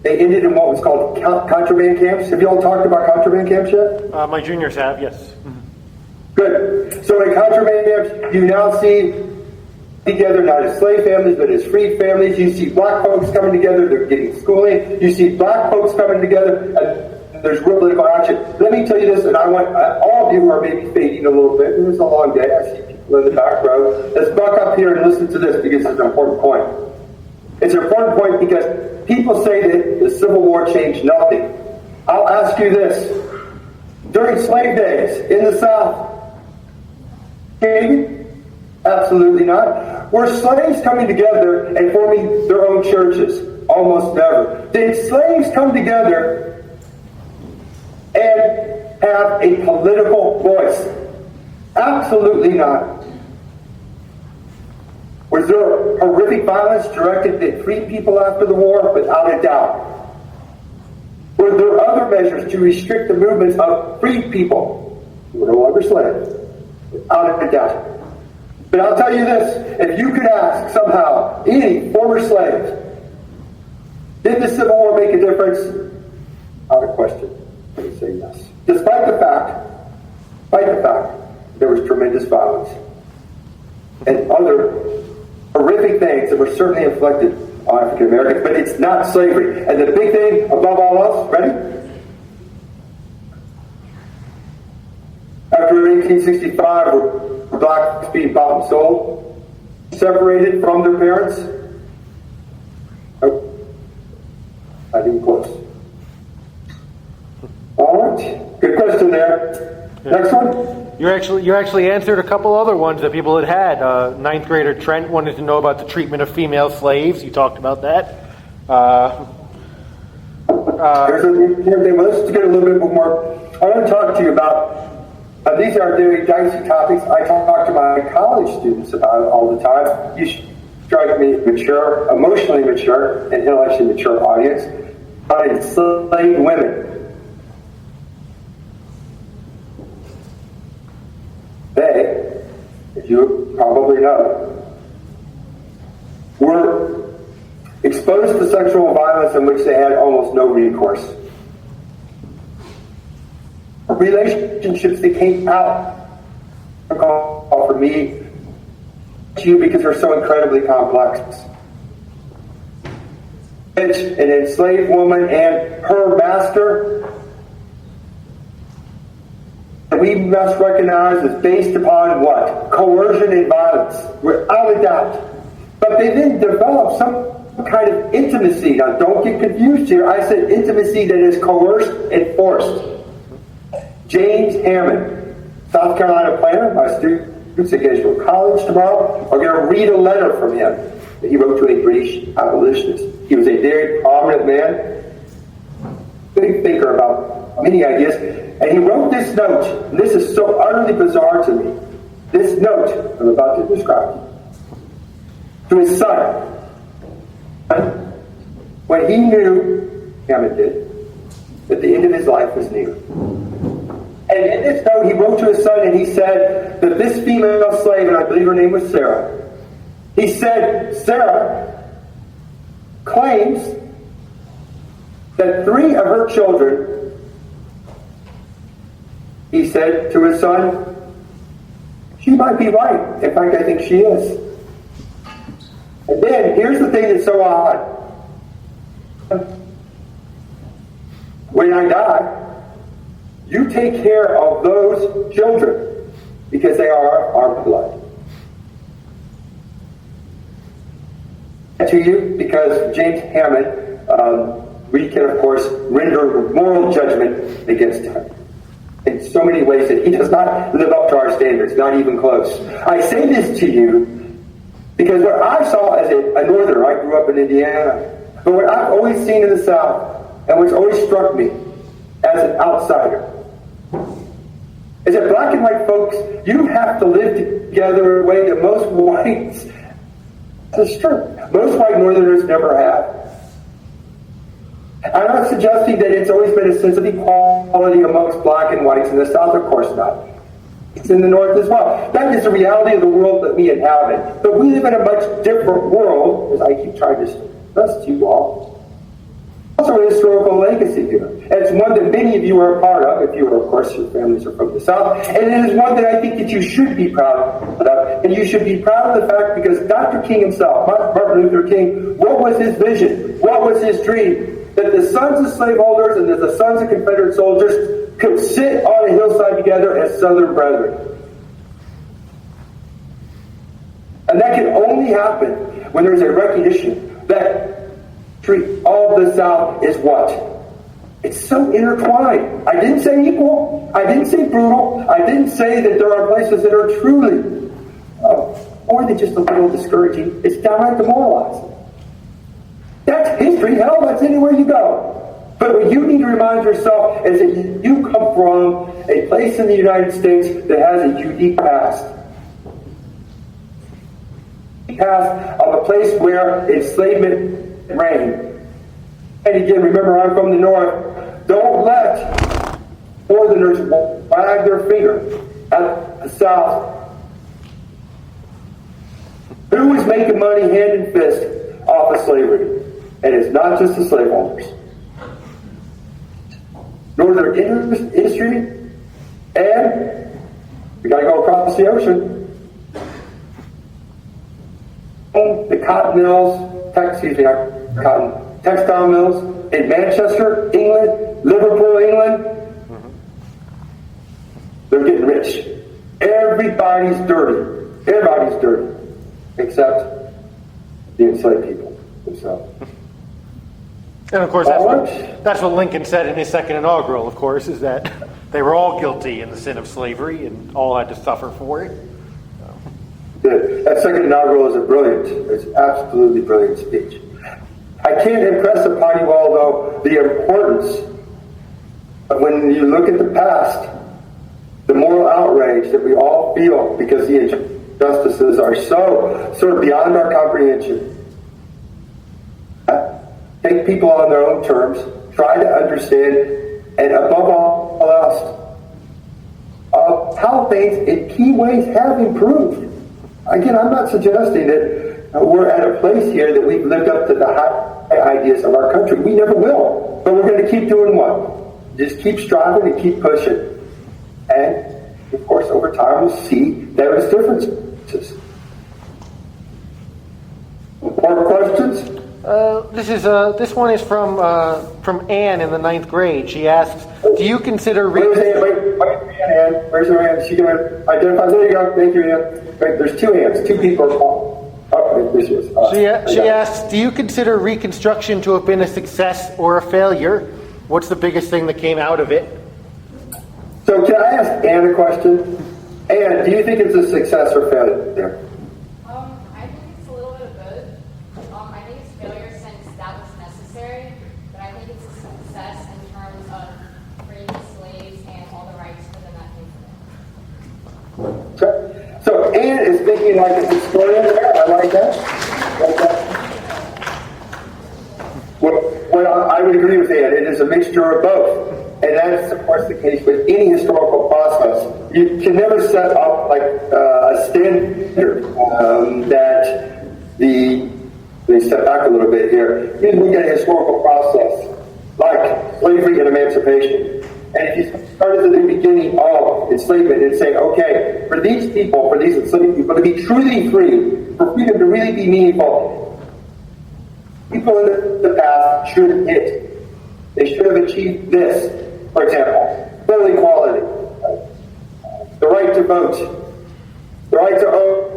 they ended in what was called contraband camps. Have you all talked about contraband camps yet? My juniors have, yes. Good. So in contraband camps, you now see together not as slave families, but as freed families. You see black folks coming together, they're getting schooling. You see black folks coming together, and there's real political action. Let me tell you this, and I want all of you who are maybe fading a little bit, and it's a long day, I see people in the back row. Let's back up here and listen to this because it's an important point. It's an important point because people say that the Civil War changed nothing. I'll ask you this. During slave days in the South, absolutely not. Were slaves coming together and forming their own churches? Almost never. Did slaves come together and have a political voice? Absolutely not. Was there horrific violence directed at free people after the war? Without a doubt. Were there other measures to restrict the movements of freed people who were no longer slaves? Without a doubt. But I'll tell you this, if you could ask somehow any former slave, did the Civil War make a difference? Not a question. I would say yes. Despite the fact, there was tremendous violence and other horrific things that were certainly inflicted on African Americans, but it's not slavery. And the big thing above all else, ready? After 1865, were blacks being bought and sold, separated from their parents? Nope. Not even close. All right. Good question there. Yeah. Next one. You actually answered a couple other ones that people had. Ninth grader Trent wanted to know about the treatment of female slaves. You talked about that. Let's get a little bit more. I want to talk to you about. These are very dicey topics. I talk to my college students about it all the time. You strike me mature, emotionally mature, and intellectually mature audience. About enslaved women. They, as you probably know, were exposed to sexual violence in which they had almost no recourse. relationships that came out for me to you because they're so incredibly complex. An enslaved woman and her master, we must recognize is based upon what? Coercion and violence, without a doubt. But they then develop some kind of intimacy. Now, don't get confused here. I said intimacy that is coerced and forced. James Hammond, South Carolina planter, my students at Gainesville College tomorrow are going to read a letter from him that he wrote to a British abolitionist. He was a very prominent man, big thinker about many ideas, and he wrote this note, and this is so utterly bizarre to me. This note I'm about to describe to his son, when he knew, Hammond did, that the end of his life was near. And in this note, he wrote to his son, and he said that this female slave, and I believe her name was Sarah, he said, Sarah claims that 3 of her children, he said to his son, she might be right. In fact, I think she is. And then, here's the thing that's so odd. When I die, you take care of those children because they are our blood. To you, because James Hammond, we can, of course, render moral judgment against him in so many ways that he does not live up to our standards, not even close. I say this to you because what I saw as a northerner, I grew up in Indiana, but what I've always seen in the South, and what's always struck me as an outsider, is that black and white folks, you have to live together in a way that most whites, it's true, most white northerners never have. I'm not suggesting that it's always been a sense of equality amongst black and whites in the South, of course not. It's in the North as well. That is the reality of the world that we inhabit. But we live in a much different world, as I keep trying to stress to you all. Also a historical legacy here. And it's one that many of you are a part of, if you are, of course, your families are from the South. And it is one that I think that you should be proud of. And you should be proud of the fact because Dr. King himself, Martin Luther King, what was his vision? What was his dream? That the sons of slaveholders and the sons of Confederate soldiers could sit on a hillside together as Southern brethren. And that can only happen when there's a recognition that all of the South is what? It's so intertwined. I didn't say equal. I didn't say brutal. I didn't say that there are places that are truly more than just a little discouraging. It's downright demoralizing. That's history. Hell, that's anywhere you go. But what you need to remind yourself is that you come from a place in the United States that has a unique past. Past of a place where enslavement reigned. And again, remember, I'm from the North. Don't let Northerners wag their finger at the South. Who is making money hand and fist off of slavery? And it's not just the slaveholders. Northern industry, and we got to go across the ocean. The cotton mills, textile mills in Manchester, England, Liverpool, England. They're getting rich. Everybody's dirty. Everybody's dirty, except the enslaved people themselves. And of course, that's what Lincoln said in his second inaugural, of course, is that they were all guilty in the sin of slavery and all had to suffer for it. That second inaugural is it's absolutely brilliant speech. I can't impress upon you all, though, the importance of when you look at the past, the moral outrage that we all feel because the injustices are so sort of beyond our comprehension. Take people on their own terms, try to understand, and above all else, how things in key ways have improved. Again, I'm not suggesting that we're at a place here that we've lived up to the high ideas of our country. We never will. But we're going to keep doing what? Just keep striving and keep pushing. And, of course, over time, we'll see there is differences. More questions? This one is from Anne in the 9th grade. She asks, "Do you consider?" Where's Ann? Where's her hand? She gonna identify? There you go. Thank you, Ann. Right, there's 2 hands. 2 people are calling. Oh, there she is. She asks, "Do you consider Reconstruction to have been a success or a failure? What's the biggest thing that came out of it?" So can I ask Ann a question? Ann, do you think it's a success or failure? I think it's a little bit of both. I think it's failure since that was necessary, but I think it's a success in terms of freeing the slaves and all the rights for them that came from it. So Ann is thinking like a historian there. I like that. Well, I would agree with Ann. It is a mixture of both. And that's, of course, the case with any historical process. You can never set up like a standard that let me step back a little bit here. You look at a historical process like slavery and emancipation. And if you started at the beginning of enslavement and say, okay, for these people, for these enslaved people to be truly free, for freedom to really be meaningful, people in the past should have hit. They should have achieved this. For example, full equality, the right to vote, the right to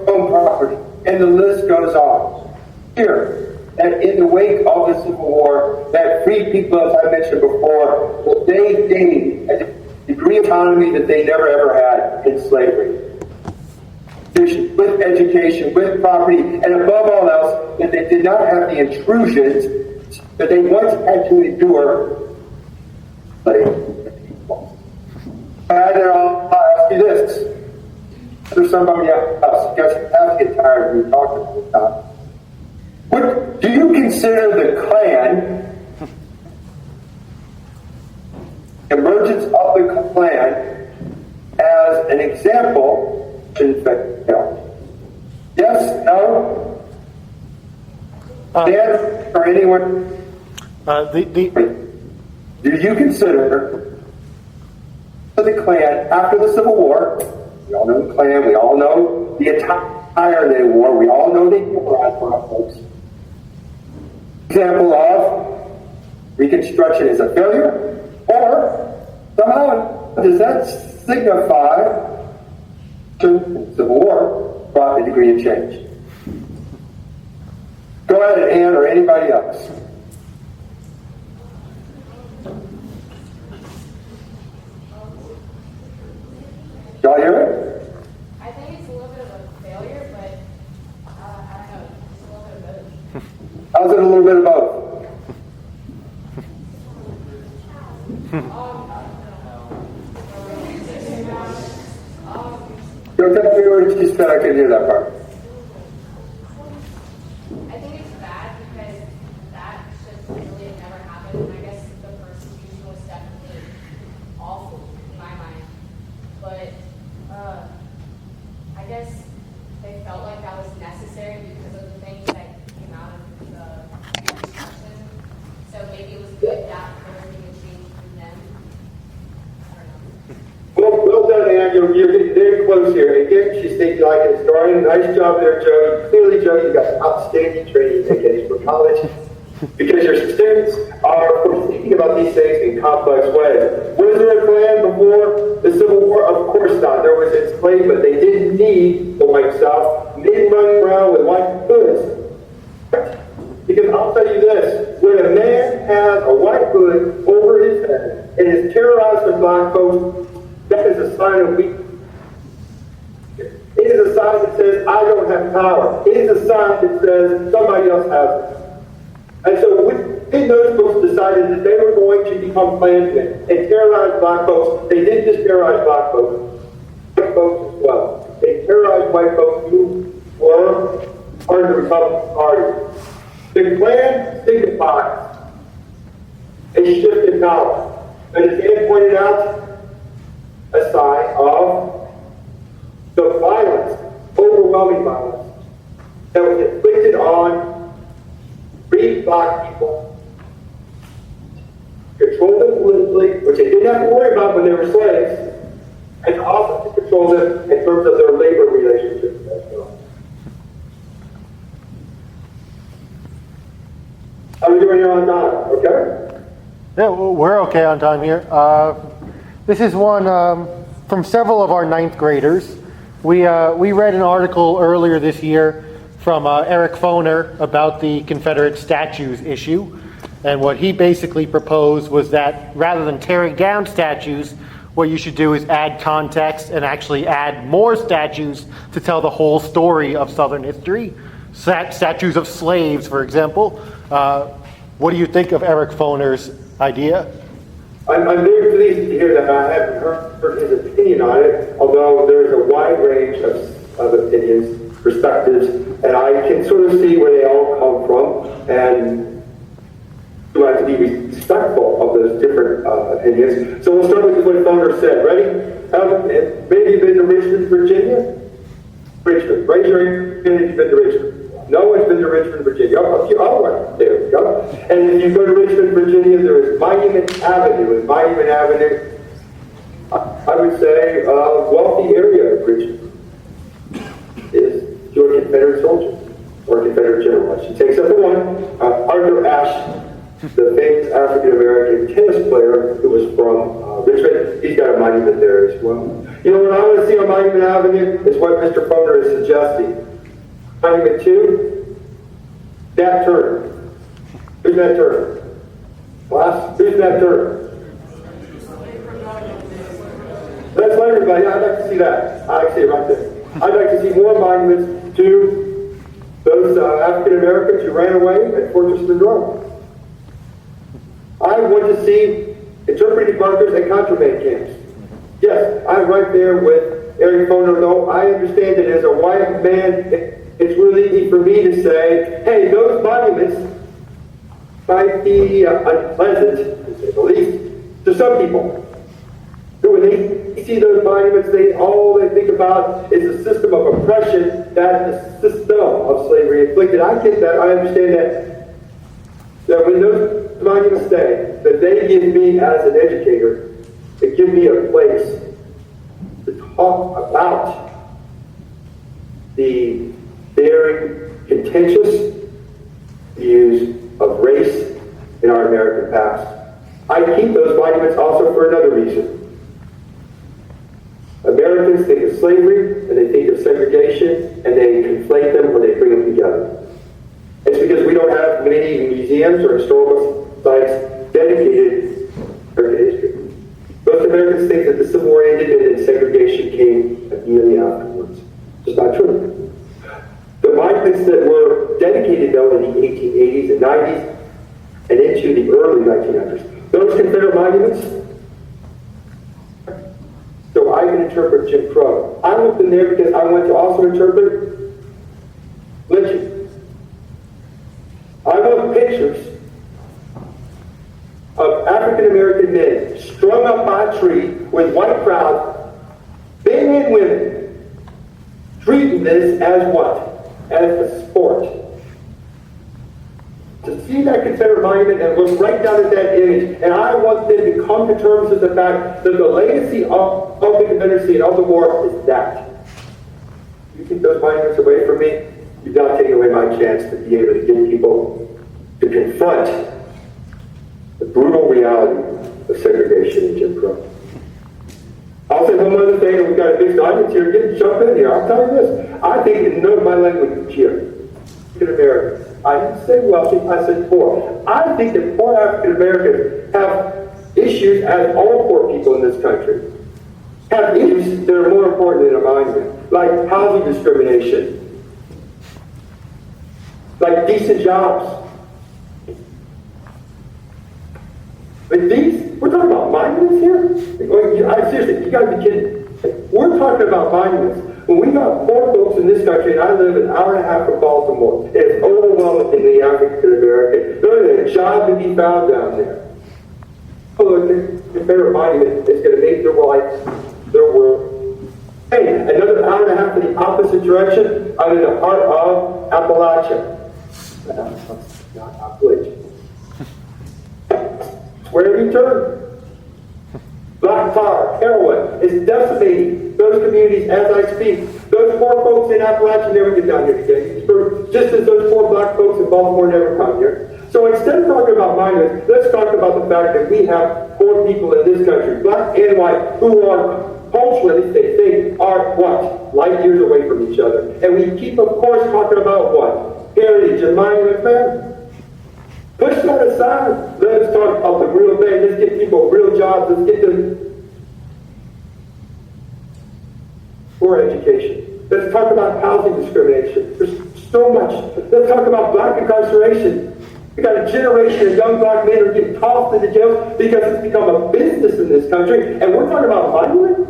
own property, and the list goes on. Here, that in the wake of the Civil War, that freed people, as I mentioned before, that they gained a degree of autonomy that they never ever had in slavery. With education, with property, and above all else, that they did not have the intrusions that they once had to endure. And I'll ask you this. There's somebody else. You guys have to get tired of me talking all the time. Do you consider the Klan, emergence of the Klan, as an example in fail? Yes, no? Dan, or anyone? Do you consider the Klan after the Civil War? We all know the Klan, we all know the attire they wore, we all know they terrorized black folks. Example of Reconstruction is a failure, or somehow does that signify the Civil War brought a degree of change? Go ahead, Ann, or anybody else. Y'all hear it? I think it's a little bit of a failure, but I don't know. It's a little bit of both. How's it a little bit of both? Don't tell me what you said, I can hear that part. I think it's bad because that should really have never happened. And I guess the persecution was definitely awful in my mind. But I guess they felt like that was necessary because of the things that came out of the Reconstruction. So maybe it was good that everything had changed for them. I don't know. Well done, Ann. You're getting very close here. Again, she's thinking like a historian. Nice job there, Joe. Clearly, Joe, you got outstanding training again for college because your students are, of course, thinking about these things in complex ways. Was there a Klan before the Civil War? Of course not. There was enslavement. They didn't need the white South. They didn't run around with white hoods. Because I'll tell you this, when a man has a white hood over his head and is terrorized with black folks, that is a sign of weakness. It is a sign that says, I don't have power. It is a sign that says, somebody else has it. And so when those folks decided that they were going to become Klansmen and terrorize black folks, they didn't just terrorize black folks, white folks as well. They terrorized white folks who were part of the Republican Party. The Klan signifies a shift in power. And as Ann pointed out, a sign of the violence, overwhelming violence, that was inflicted on free black people, controlled them politically, which they didn't have to worry about when they were slaves, and also to control them in terms of their labor relationships as well. How are we doing here on time? Okay? Yeah, well, we're okay on time here. This is one from several of our ninth graders. We read an article earlier this year from Eric Foner about the Confederate statues issue. And what he basically proposed was that rather than tearing down statues, what you should do is add context and actually add more statues to tell the whole story of Southern history. Statues of slaves, for example. What do you think of Eric Foner's idea? I'm very pleased to hear that. I haven't heard his opinion on it, although there's a wide range of opinions, perspectives, and I can sort of see where they all come from, and you have to be respectful of those different opinions. So we'll start with what Foner said. Ready? Maybe you've been to Richmond, Virginia? Richmond. Raise your hand if you've been to Richmond. No one's been to Richmond, Virginia. Oh, right. There we go. And if you go to Richmond, Virginia, there is Monument Avenue. And Monument Avenue, I would say, a wealthy area of Richmond is to a Confederate soldier or a Confederate general. She takes up the one. Arthur Ashe, the famous African-American tennis player who was from Richmond, he's got a monument there as well. You know what I want to see on Monument Avenue is what Mr. Foner is suggesting. Monument 2, Nat Turner. Who's Nat Turner? Class, who's Nat Turner? That's everybody. I'd like to see that. I see it right there. I'd like to see more monuments to those African Americans who ran away at Fortress Monroe. I want to see interpretive markers at contraband camps. Yes, I'm right there with Eric Foner, though I understand that as a white man, it's really easy for me to say, hey, those monuments might be unpleasant, to say the least, to some people. Who, when they see those monuments, all they think about is a system of oppression that the system of slavery inflicted. I get that, I understand that when those monuments stay, that they give me as an educator, they give me a place to talk about the very contentious views of race in our American past. I keep those monuments also for another reason. Americans think of slavery and they think of segregation and they conflate them or they bring them together. It's because we don't have many museums or historical sites dedicated to American history. Most Americans think that the Civil War ended and then segregation came immediately afterwards. It's not true. The monuments that were dedicated, though, in the 1880s and 90s and into the early 1900s, those Confederate monuments, so I can interpret Jim Crow. I looked in there because I want to also interpret lynching. I want pictures of African-American men strung up by a tree with white crowds, men and women, treating this as what? As a sport. To see that Confederate monument and look right down at that image, and I want them to come to terms with the fact that the legacy of the Confederacy and of the war is that. You take those monuments away from me, you've now taken away my chance to be able to get people to confront the brutal reality of segregation and Jim Crow. I'll say one other thing, and we've got a big audience here. Jump in here. I'll tell you this. I think in none of my language here, African Americans, I didn't say wealthy, I said poor. I think that poor African Americans have issues, as all poor people in this country have issues that are more important than a monument, like housing discrimination, like decent jobs. But we're talking about monuments here? I seriously, you gotta be kidding. We're talking about monuments. When we got poor folks in this country, and I live an hour and a half from Baltimore, and it's overwhelmingly African American, there ain't a job to be found down there. Oh, look, the Confederate monument is going to make their life, their world. Hey, another hour and a half in the opposite direction, I'm in the heart of Appalachia. Not Appalachia. Wherever you turn. Black tar, heroin. It's decimating those communities as I speak. Those poor folks in Appalachia never get down here today, just as those poor black folks in Baltimore never come here. So instead of talking about minors, let's talk about the fact that we have poor people in this country, black and white, who are culturally, they are what? Light years away from each other. And we keep, of course, talking about what? Heritage and minor family. Push that aside. Let's talk about the real thing. Let's get people real jobs. Let's get them for education. Let's talk about housing discrimination. There's so much. Let's talk about black incarceration. We got a generation of young black men who are getting tossed into jails because it's become a business in this country, and we're talking about violence.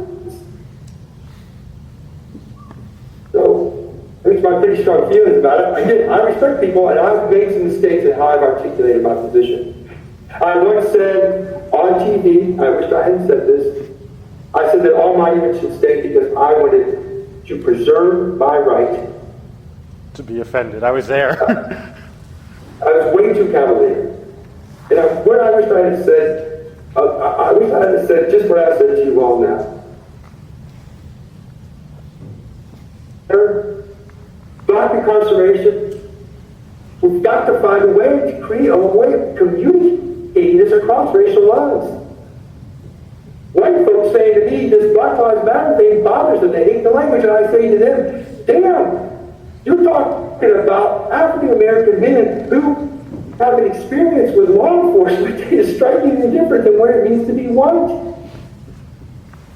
So, there's my pretty strong feelings about it. Again, I respect people, and I've made some mistakes in how I've articulated my position. I once said on TV, I wish I hadn't said this, I said that all monuments should stay because I wanted to preserve my right to be offended. I was there. I was way too cavalier. And what I wish I had said, I wish I had said just what I said to you all now. Black incarceration, we've got to find a way to create a way of communicating this across racial lines. White folks say to me, this Black Lives Matter thing bothers them. They hate the language, and I say to them, damn, you're talking about African American men who have an experience with law enforcement that is strikingly different than what it means to be white.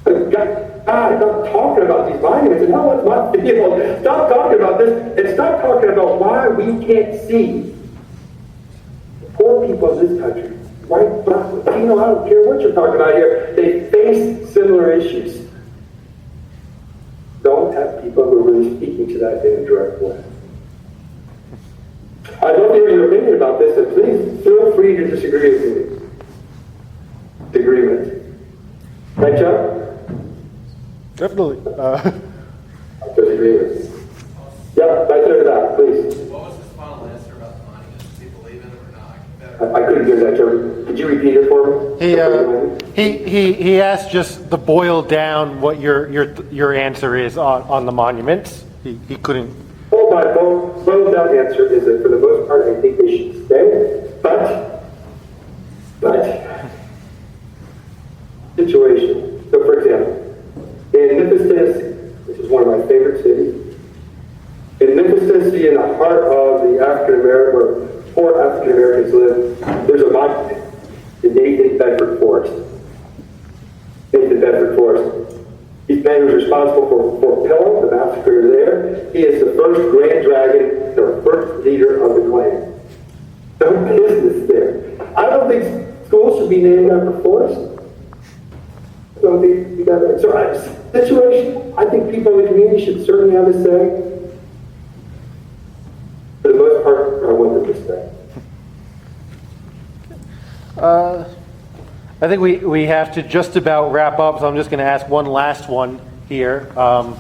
But God, stop talking about these monuments, and now what's my video? Stop talking about this, and stop talking about why we can't see the poor people in this country. White, black, Latino, I don't care what you're talking about here. They face similar issues. Don't have people who are really speaking to that in a direct way. I'd love to hear your opinion about this, and please feel free to disagree with me. Disagreement. Right, Chuck? Definitely. Disagreement. Yeah, right there to that, please. What was his final answer about the monuments? Does he believe in them or not? I couldn't hear that, Chuck. Could you repeat it for me? He asked just to boil down what your answer is on the monuments. He couldn't. Well, my boiled down answer is that for the most part, I think they should stay. But situation. So, for example, in Memphis, Tennessee, which is one of my favorite cities, in Memphis, Tennessee, in the heart of the African American, where poor African Americans live, there's a monument to Nathan Bedford Forrest. Nathan Bedford Forrest. He's man who's responsible for Pelham, the massacre there. He is the first Grand Dragon, the first leader of the Klan. No business there. I don't think schools should be named after Forrest. I don't think we got that. So, situation, I think people in the community should certainly have a say. For the most part, I want them to stay. I think we have to just about wrap up, so I'm just going to ask one last one here. And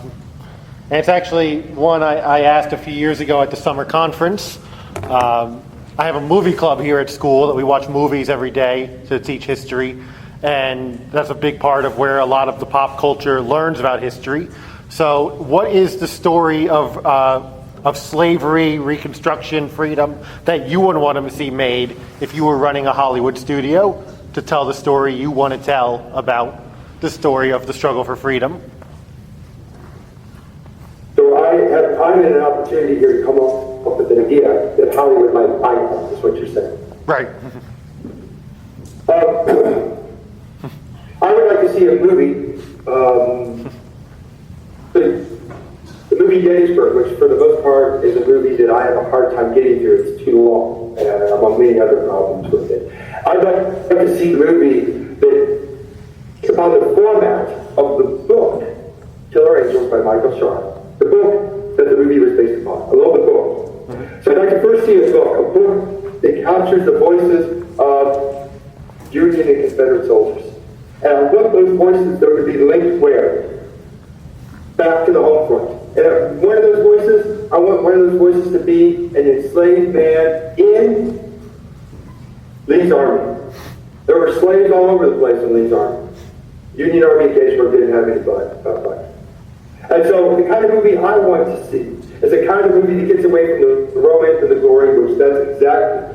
it's actually one I asked a few years ago at the summer conference. I have a movie club here at school that we watch movies every day to teach history, and that's a big part of where a lot of the pop culture learns about history. So what is the story of slavery, Reconstruction, freedom that you would want to see made if you were running a Hollywood studio to tell the story you want to tell about the story of the struggle for freedom? So I have time and an opportunity here to come up with an idea that Hollywood might buy from, is what you're saying. Right. I would like to see a movie, the movie Gettysburg, which for the most part is a movie that I have a hard time getting through. It's too long, and among many other problems with it. I'd like to see a movie that, upon the format of the book, Killer Angels by Michael Sharp, the book that the movie was based upon. I love the book. So I'd like to first see a book that captures the voices of Union and Confederate soldiers. And I want those voices that would be linked where? Back to the home front. And one of those voices, I want one of those voices to be an enslaved man in Lee's army. There were slaves all over the place in Lee's army. Union Army of Gettysburg didn't have any flags. And so the kind of movie I want to see is the kind of movie that gets away from the romance and the glory, which that's exactly.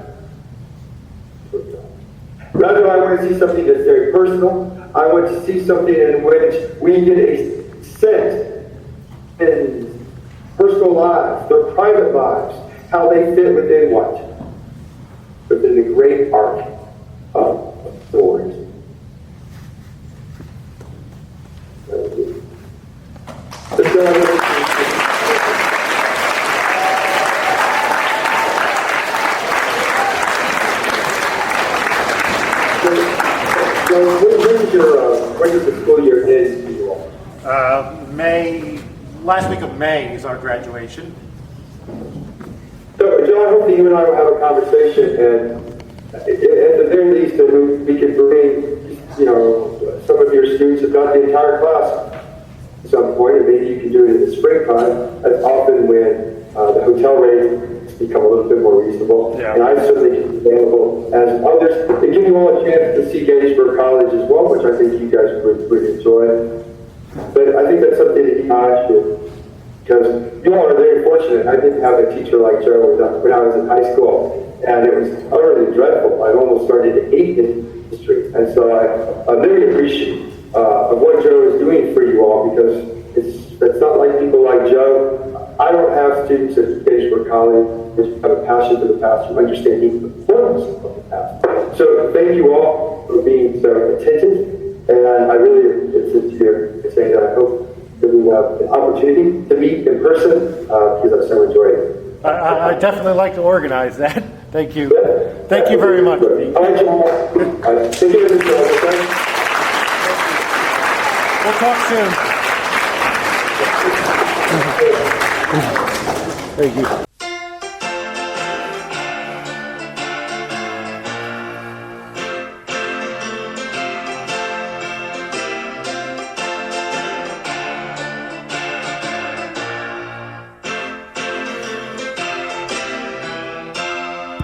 Rather, I want to see something that's very personal. I want to see something in which we get a sense in personal lives, their private lives, how they fit within what? Within the great arc of stories. When does the school year end for you all? Last week of May is our graduation. So, John, hopefully you and I will have a conversation, and at the very least, we could bring, some of your students, if not the entire class, at some point, and maybe you can do it in the springtime. That's often when the hotel rates become a little bit more reasonable. Yeah. And I certainly can be available as others. They give you all a chance to see Gettysburg College as well, which I think you guys would enjoy. But I think that's something that you guys should, because you all are very fortunate. I didn't have a teacher like Joe when I was in high school, and it was utterly dreadful. I almost started to hate history. And so I'm very appreciative of what Joe is doing for you all, because it's not like people like Joe. I don't have students at Gettysburg College who have a passion for the past, who understand the importance of the past. So thank you all for being so attentive, and I really, it's sincere to say that I hope that we have an opportunity to meet in person, because I so enjoyed it. I definitely like to organize that. Thank you. Thank you very much. All right, John. Thank you, Mr. President. We'll talk soon. Thank you.